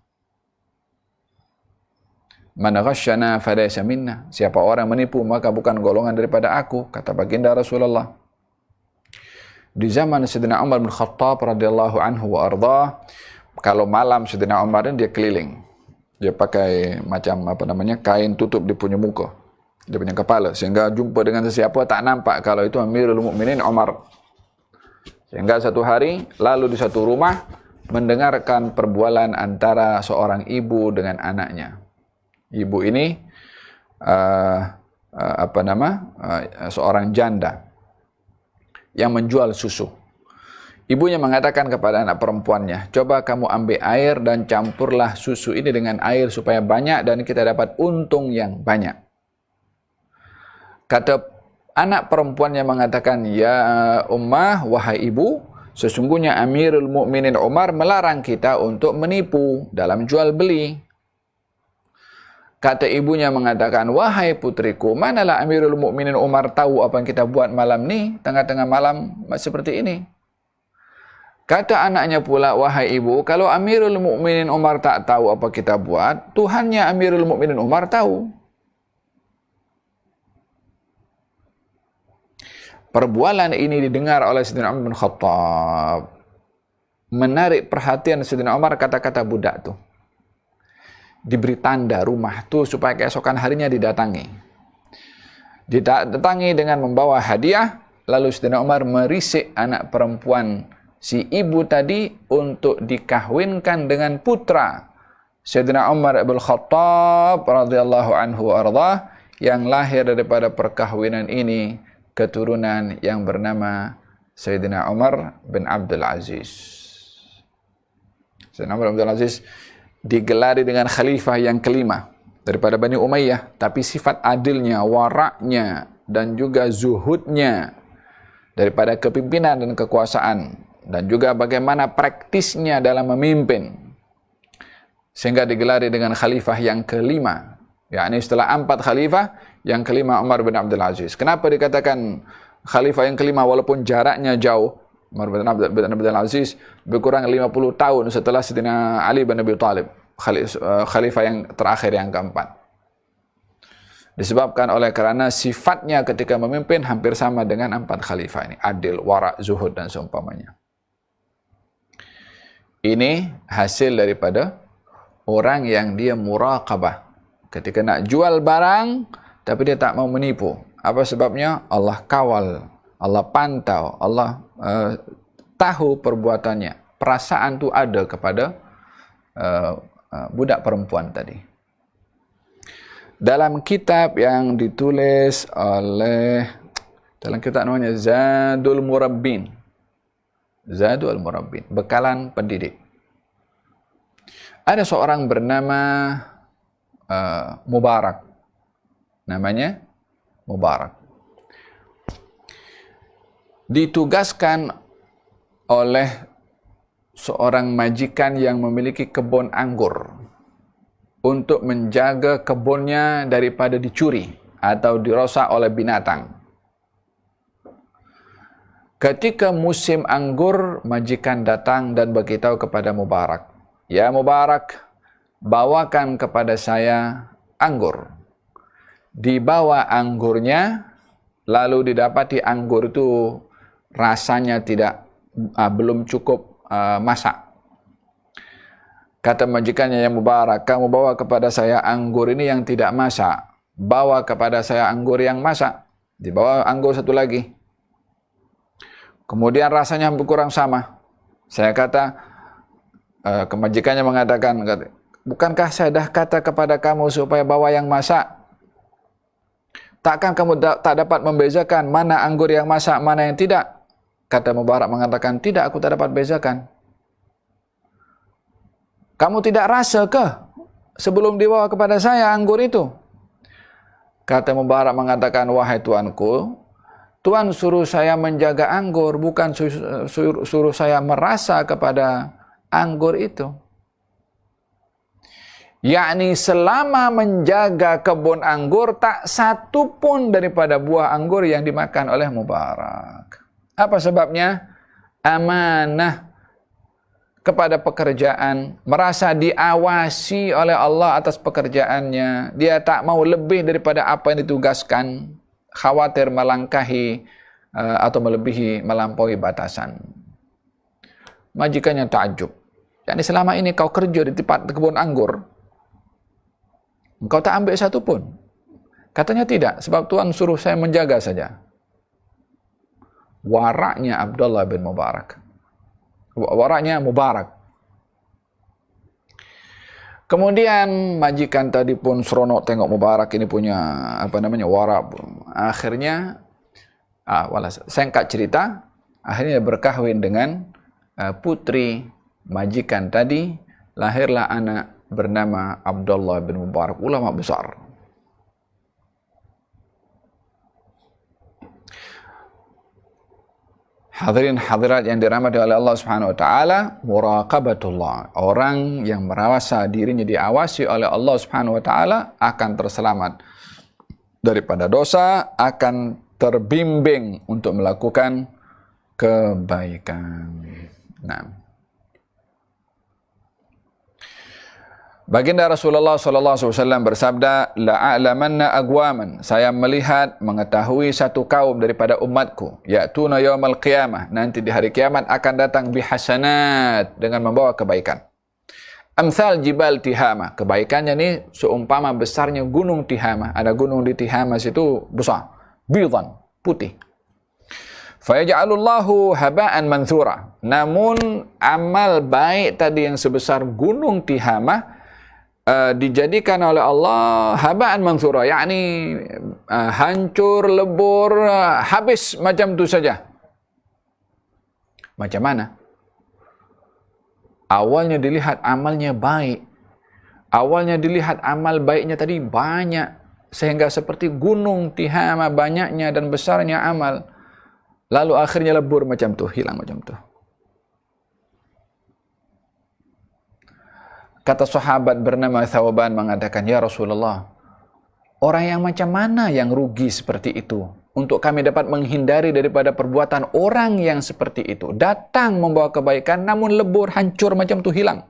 Man ghasyana falaysa minna. Siapa orang menipu maka bukan golongan daripada aku, kata baginda Rasulullah. Di zaman Sayyidina Umar bin Khattab radhiyallahu anhu wa ardhah, kalau malam Sayyidina Umar dia keliling. Dia pakai macam kain tutup dia punya muka, dia punya kepala, sehingga jumpa dengan sesiapa tak nampak kalau itu Amirul Mukminin Umar. Sehingga satu hari lalu di satu rumah mendengarkan perbualan antara seorang ibu dengan anaknya. Ibu ini seorang janda yang menjual susu. Ibunya mengatakan kepada anak perempuannya, coba kamu ambil air dan campurlah susu ini dengan air supaya banyak dan kita dapat untung yang banyak. Kata anak perempuannya mengatakan, ya ummah, wahai ibu, sesungguhnya Amirul Mukminin Umar melarang kita untuk menipu dalam jual beli. Kata ibunya mengatakan, wahai putriku, manalah Amirul Mukminin Umar tahu apa yang kita buat malam ni, tengah-tengah malam seperti ini. Kata anaknya pula, wahai ibu, kalau Amirul Mukminin Umar tak tahu apa kita buat, Tuhannya Amirul Mukminin Umar tahu. Perbualan ini didengar oleh Sayyidina Umar bin Khattab. Menarik perhatian Sayyidina Umar kata-kata budak tu. Diberi tanda rumah tu supaya keesokan harinya didatangi. Didatangi dengan membawa hadiah, lalu Sayyidina Umar merisik anak perempuan si ibu tadi untuk dikahwinkan dengan putra Sayyidina Umar ibn Khattab radhiyallahu anhu ardah, yang lahir daripada perkahwinan ini keturunan yang bernama Sayyidina Umar bin Abdul Aziz. Sayyidina Umar bin Abdul Aziz digelari dengan khalifah yang kelima daripada Bani Umayyah, tapi sifat adilnya, waraknya, dan juga zuhudnya daripada kepimpinan dan kekuasaan, dan juga bagaimana praktisnya dalam memimpin, sehingga digelari dengan khalifah yang kelima, yakni setelah 4 khalifah, yang kelima Umar bin Abdul Aziz. Kenapa dikatakan khalifah yang kelima walaupun jaraknya jauh? Umar bin Abdul Aziz berkurang 50 tahun setelah Sayyidina Ali bin Abi Thalib, khalifah yang terakhir yang keempat. Disebabkan oleh karena sifatnya ketika memimpin hampir sama dengan 4 khalifah ini, adil, warak, zuhud, dan seumpamanya. Ini hasil daripada orang yang dia muraqabah. Ketika nak jual barang, tapi dia tak mau menipu. Apa sebabnya? Allah kawal, Allah pantau, Allah tahu perbuatannya. Perasaan tu ada kepada budak perempuan tadi. Dalam kitab yang ditulis oleh, dalam kitab namanya Zadul Murabbin, Zadul Murabbin, bekalan pendidik. Ada seorang bernama Mubarak. Namanya Mubarak. Ditugaskan oleh seorang majikan yang memiliki kebun anggur untuk menjaga kebunnya daripada dicuri atau dirosak oleh binatang. Ketika musim anggur, majikan datang dan beritahu kepada Mubarak, "Ya Mubarak, bawakan kepada saya anggur." Dibawa anggurnya, lalu didapati anggur itu rasanya belum cukup masak. Kata majikannya, "Ya Mubarak, kamu bawa kepada saya anggur ini yang tidak masak. Bawa kepada saya anggur yang masak." Dibawa anggur satu lagi. Kemudian rasanya hampir kurang sama. Saya kata, kemajikannya mengatakan, "Bukankah saya dah kata kepada kamu supaya bawa yang masak? Takkan kamu tak dapat membezakan mana anggur yang masak, mana yang tidak?" Kata Mubarak mengatakan, "Tidak, aku tak dapat bezakan." "Kamu tidak rasa ke sebelum dibawa kepada saya anggur itu?" Kata Mubarak mengatakan, "Wahai tuanku, Tuan suruh saya menjaga anggur, bukan suruh saya merasa kepada anggur itu." Yakni selama menjaga kebun anggur, tak satu pun daripada buah anggur yang dimakan oleh Mubarak. Apa sebabnya? Amanah kepada pekerjaan, merasa diawasi oleh Allah atas pekerjaannya. Dia tak mau lebih daripada apa yang ditugaskan, khawatir melangkahi atau melampaui batasan. Majikannya takjub. Yani selama ini kau kerja di tempat kebun anggur, engkau tak ambil satu pun? Katanya tidak, sebab Tuhan suruh saya menjaga saja. Waraknya Abdullah bin Mubarak. Waraknya Mubarak. Kemudian majikan tadi pun seronok tengok Mubarak ini punya warak. Akhirnya singkat cerita, akhirnya berkahwin dengan putri majikan tadi. Lahirlah anak bernama Abdullah bin Mubarak, ulama besar. Hadirin hadirat yang dirahmati oleh Allah Subhanahu wa taala, muraqabatullah. Orang yang merasa dirinya diawasi oleh Allah Subhanahu wa taala akan terselamat daripada dosa, akan terbimbing untuk melakukan kebaikan. Nah, baginda Rasulullah sallallahu alaihi wasallam bersabda, "La'alamanna agwaman." Saya melihat, mengetahui satu kaum daripada umatku, ya'tuna yaumal qiyamah, nanti di hari kiamat akan datang bihasanat, dengan membawa kebaikan. Amsal jibal Tihama, kebaikannya ni seumpama besarnya gunung Tihama. Ada gunung di Tihama situ besar, bidan, putih. Fayaj'alullahu haba'an manthura. Namun amal baik tadi yang sebesar gunung Tihamah dijadikan oleh Allah haba'an manthura, yakni hancur, lebur, habis macam tu saja. Macam mana? Awalnya dilihat amalnya baik. Awalnya dilihat amal baiknya tadi banyak, sehingga seperti gunung Tihamah banyaknya dan besarnya amal. Lalu akhirnya lebur macam tu, hilang macam tu. Kata sahabat bernama Thawban mengatakan, "Ya Rasulullah, orang yang macam mana yang rugi seperti itu? Untuk kami dapat menghindari daripada perbuatan orang yang seperti itu. Datang membawa kebaikan, namun lebur, hancur macam tu, hilang."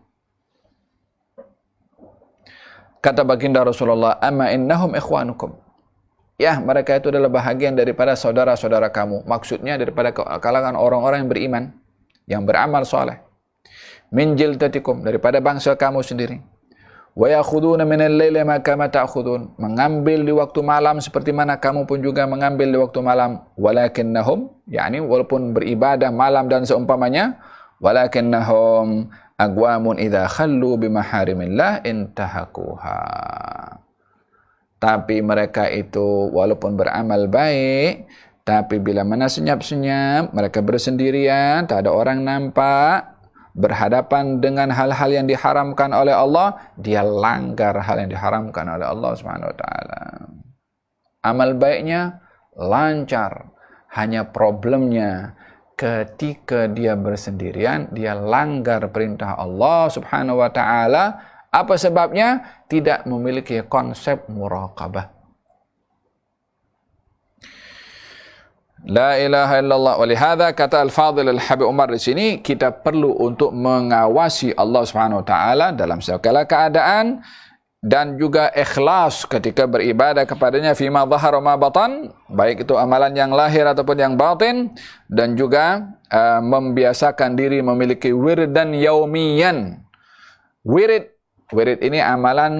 Kata baginda Rasulullah, "Amma innahum ikhwanukum." Ya, mereka itu adalah bahagian daripada saudara-saudara kamu. Maksudnya daripada kalangan orang-orang yang beriman, yang beramal soleh. Min jiltatikum, daripada bangsa kamu sendiri. Wa yakhuduna min al-laili ma kama ta'khudun, mengambil di waktu malam seperti mana kamu pun juga mengambil di waktu malam. Walakinnahum, yakni walaupun beribadah malam dan seumpamanya, walakinnahum aqwamun idza khallu bimaharimillah intahakuha. Tapi mereka itu walaupun beramal baik, tapi bila mana senyap-senyap, mereka bersendirian, tak ada orang nampak, berhadapan dengan hal-hal yang diharamkan oleh Allah, dia langgar hal yang diharamkan oleh Allah Subhanahu wa taala. Amal baiknya lancar, hanya problemnya ketika dia bersendirian, dia langgar perintah Allah Subhanahu wa taala. Apa sebabnya? Tidak memiliki konsep muraqabah. La ilaha illallah. Walihada kata Al-Fadhil Al-Habib Umar di sini, kita perlu untuk mengawasi Allah Subhanahu wa taala dalam segala keadaan dan juga ikhlas ketika beribadah kepadanya fima dhahara ma batan, baik itu amalan yang lahir ataupun yang batin, dan juga membiasakan diri memiliki wirdan yaumiyan. Wirid ini amalan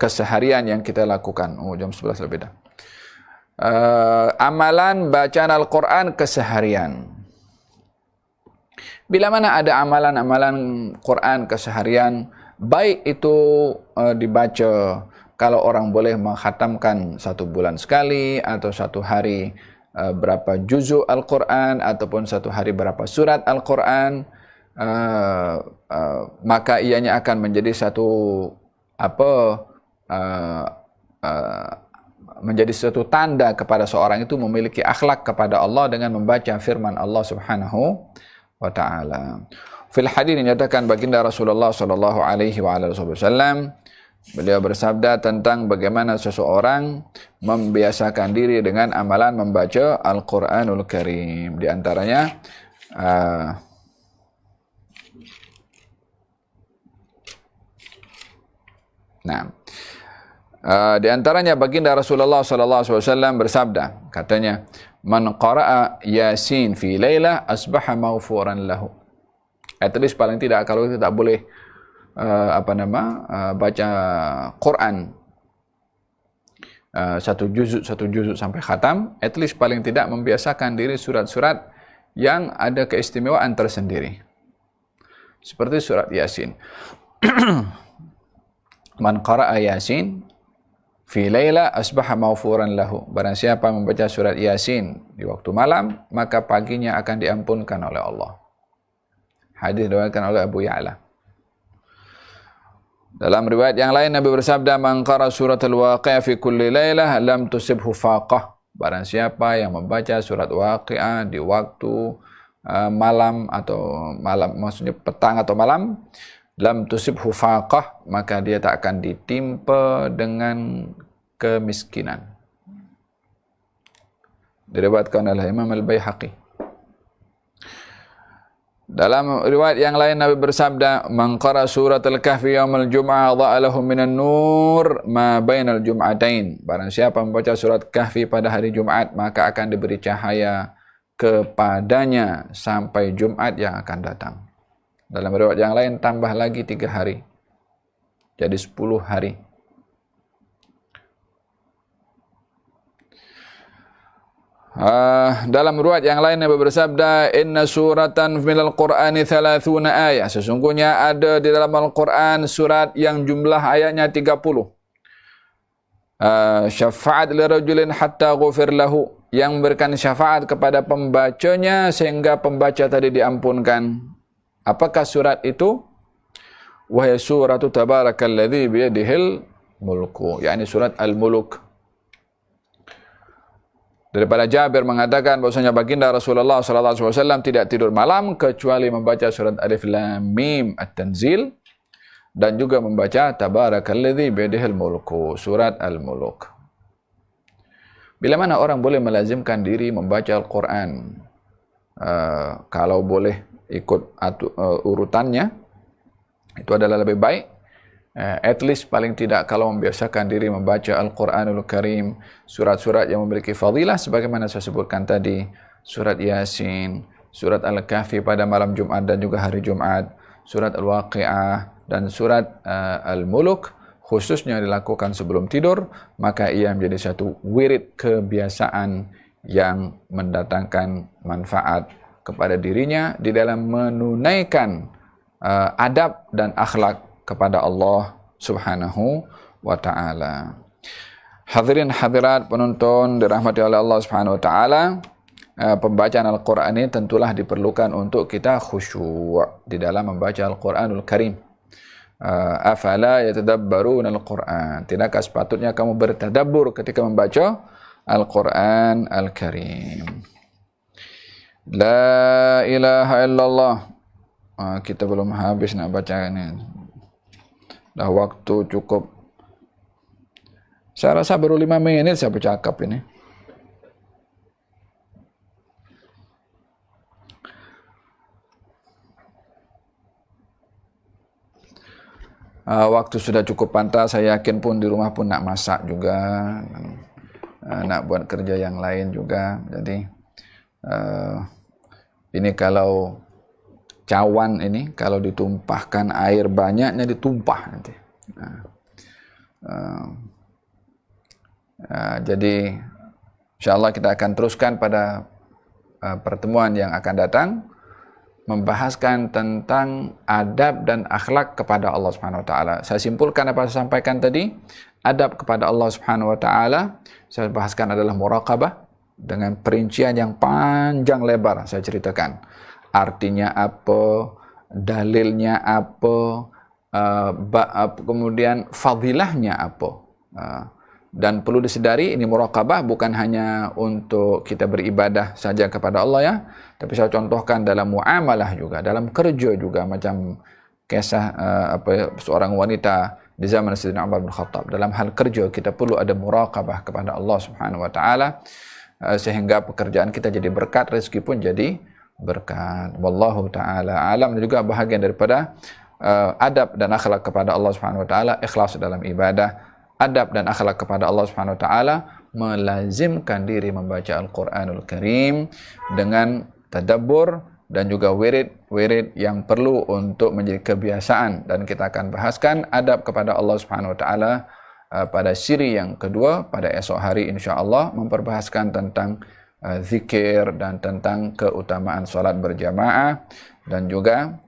keseharian yang kita lakukan. Jam 11 lebih dah. Amalan bacaan Al-Quran keseharian. Bila mana ada amalan-amalan Quran keseharian, baik itu dibaca, kalau orang boleh mengkhatamkan 1 bulan sekali, atau 1 hari berapa juzuk Al-Quran, ataupun 1 hari berapa surat Al-Quran, maka ianya akan menjadi menjadi satu tanda kepada seorang itu memiliki akhlak kepada Allah dengan membaca firman Allah Subhanahu wa taala. Fil hadis dinyatakan baginda Rasulullah sallallahu alaihi wasallam, beliau bersabda tentang bagaimana seseorang membiasakan diri dengan amalan membaca Al-Qur'anul Karim. Di antaranya di antaranya baginda Rasulullah sallallahu alaihi wasallam bersabda, katanya, "Man qara'a Yasin fi lailah asbaha maghfuran lahu." At least paling tidak, kalau kita tak boleh baca Quran 1 juzuk sampai khatam, at least paling tidak membiasakan diri surat-surat yang ada keistimewaan tersendiri. Seperti surat Yasin. Man qara'a Yasin fi laila asbaha maghfuran lahu. Barang siapa membaca surat Yasin di waktu malam, maka paginya akan diampunkan oleh Allah. Hadis diriwayatkan oleh Abu Ya'la. Dalam riwayat yang lain Nabi bersabda, "Man qara'a suratul Waqi'ah fi kulli lailah lam tusibhu faqah." Barang siapa yang membaca surat Waqi'ah di waktu malam atau malam, maksudnya petang atau malam, lam tusibhu faqah, maka dia tak akan ditimpa dengan kemiskinan. Diriwayatkan oleh Imam Al-Baihaqi. Dalam riwayat yang lain Nabi bersabda, "Man qara surat Al-Kahfi yaumul Jum'ah dha'a lahu minan nur ma bainal jum'atain." Barang siapa membaca surat Kahfi pada hari Jumat, maka akan diberi cahaya kepadanya sampai Jumat yang akan datang. Dalam riwayat yang lain tambah lagi 3 hari. Jadi 10 hari. Dalam riwayat yang lain Nabi bersabda, inna suratan minal Qur'ani 30 ayat. Sesungguhnya ada di dalam Al-Quran surat yang jumlah ayatnya 30. Syafa'at li rajulin hatta ghufir lahu, yang memberikan syafaat kepada pembacanya sehingga pembaca tadi diampunkan. Apakah surat itu? Wahai suratu tabarakalladzi biyadihil mulku, yakni surat Al-Muluk. Daripada Jabir mengatakan bahwasanya baginda Rasulullah SAW tidak tidur malam kecuali membaca surat Alif Lam Mim At-Tanzil dan juga membaca Tabarakalladzi biyadihil mulku, surat Al-Muluk. Bila mana orang boleh melazimkan diri membaca Al-Quran, kalau boleh ikut urutannya, itu adalah lebih baik. At least paling tidak kalau membiasakan diri membaca Al-Quranul Karim, surat-surat yang memiliki fadilah sebagaimana saya sebutkan tadi, surat Yasin, surat Al-Kahfi pada malam Jumat dan juga hari Jumat, surat Al-Waqi'ah dan surat Al-Muluk, khususnya dilakukan sebelum tidur, maka ia menjadi satu wirid kebiasaan yang mendatangkan manfaat kepada dirinya di dalam menunaikan adab dan akhlak kepada Allah Subhanahu wa ta'ala. Hadirin hadirat penonton dirahmati oleh Allah Subhanahu wa ta'ala, pembacaan Al-Quran ini tentulah diperlukan untuk kita khusyuk di dalam membaca Al-Quranul Karim. Afala yatadabbaruna Al-Quran, tidakkah sepatutnya kamu bertadabbur ketika membaca Al-Quran Al-Karim. La ilaha illallah. Kita belum habis nak baca ini. Dah waktu cukup. Saya rasa baru 5 menit saya bercakap ini. Waktu sudah cukup pantas, saya yakin pun di rumah pun nak masak juga, nak buat kerja yang lain juga. Jadi ini kalau cawan ini kalau ditumpahkan air banyaknya ditumpah nanti. Jadi insyaallah kita akan teruskan pada pertemuan yang akan datang membahaskan tentang adab dan akhlak kepada Allah Subhanahu wa taala. Saya simpulkan apa yang saya sampaikan tadi. Adab kepada Allah Subhanahu wa taala saya bahaskan adalah muraqabah dengan perincian yang panjang lebar saya ceritakan. Artinya apa, dalilnya apa, kemudian fadilahnya apa. Dan perlu disedari ini muraqabah bukan hanya untuk kita beribadah saja kepada Allah ya, tapi saya contohkan dalam muamalah juga, dalam kerja juga, macam kisah seorang wanita di zaman Sayyidina Umar bin Khattab. Dalam hal kerja kita perlu ada muraqabah kepada Allah Subhanahu wa taala sehingga pekerjaan kita jadi berkat, rezeki pun jadi berkat. Wallahu taala alam. Dan juga bahagian daripada adab dan akhlak kepada Allah Subhanahu wa taala ikhlas dalam ibadah. Adab dan akhlak kepada Allah Subhanahu wa taala melazimkan diri membaca Al-Qur'anul Karim dengan tadabbur dan juga wirid yang perlu untuk menjadi kebiasaan. Dan kita akan bahaskan adab kepada Allah Subhanahu wa taala pada siri yang kedua pada esok hari insya-Allah, memperbahaskan tentang zikir dan tentang keutamaan salat berjamaah dan juga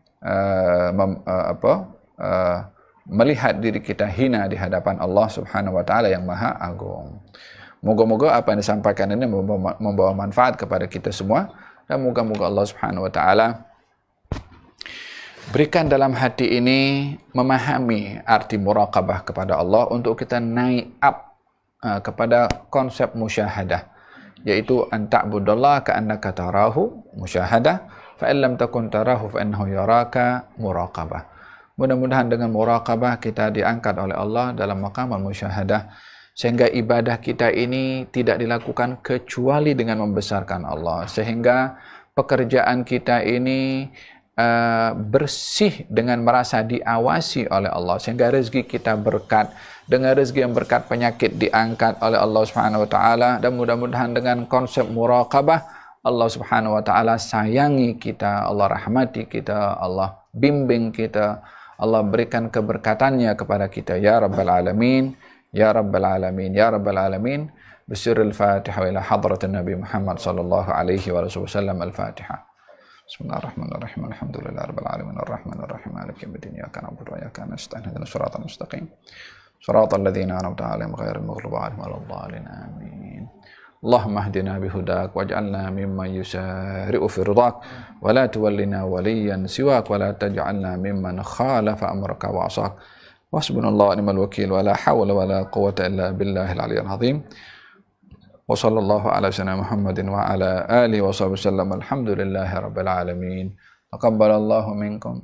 melihat diri kita hina di hadapan Allah Subhanahu wa taala yang Maha Agung. Moga-moga apa yang disampaikan ini membawa manfaat kepada kita semua, dan moga-moga Allah Subhanahu wa taala berikan dalam hati ini memahami arti muraqabah kepada Allah untuk kita naik up kepada konsep musyahadah, yaitu an ta'budallah ka'annaka tarahu musyahadah fa in lam takun tarahu fa innahu yaraka muraqabah. Mudah-mudahan dengan muraqabah kita diangkat oleh Allah dalam maqam musyahadah sehingga ibadah kita ini tidak dilakukan kecuali dengan membesarkan Allah, sehingga pekerjaan kita ini bersih dengan merasa diawasi oleh Allah, sehingga rezeki kita berkat. Dengan rezeki yang berkat, penyakit diangkat oleh Allah Subhanahu wa taala. Dan mudah-mudahan dengan konsep muraqabah Allah Subhanahu wa taala sayangi kita, Allah rahmati kita, Allah bimbing kita, Allah berikan keberkatannya kepada kita ya rabbal alamin, ya rabbal alamin, ya rabbal alamin. بسر الفاتحة وإلى حضرة النبي محمد صلى الله عليه وسلم. الفاتحة. بسم الله الرحمن الرحيم. الحمد لله رب العالمين الرحمن الرحيم مالك يوم الدين إياك نعبد وإياك نستعين اهدنا الصراط المستقيم صراط الذين أنعمت عليهم غير المغضوب عليهم ولا الضالين آمين. اللهم اهدنا بهداك واجعلنا ممن يسارع في رضاك ولا تولنا وليا سواك ولا تجعلنا ممن خالف أمرك وعصاك. وحسبنا الله ونعم الوكيل ولا حول ولا قوة إلا بالله العلي العظيم. وصلى الله على سيدنا محمد وعلى آله وصحبه وسلم. الحمد لله رب العالمين. تقبل الله منكم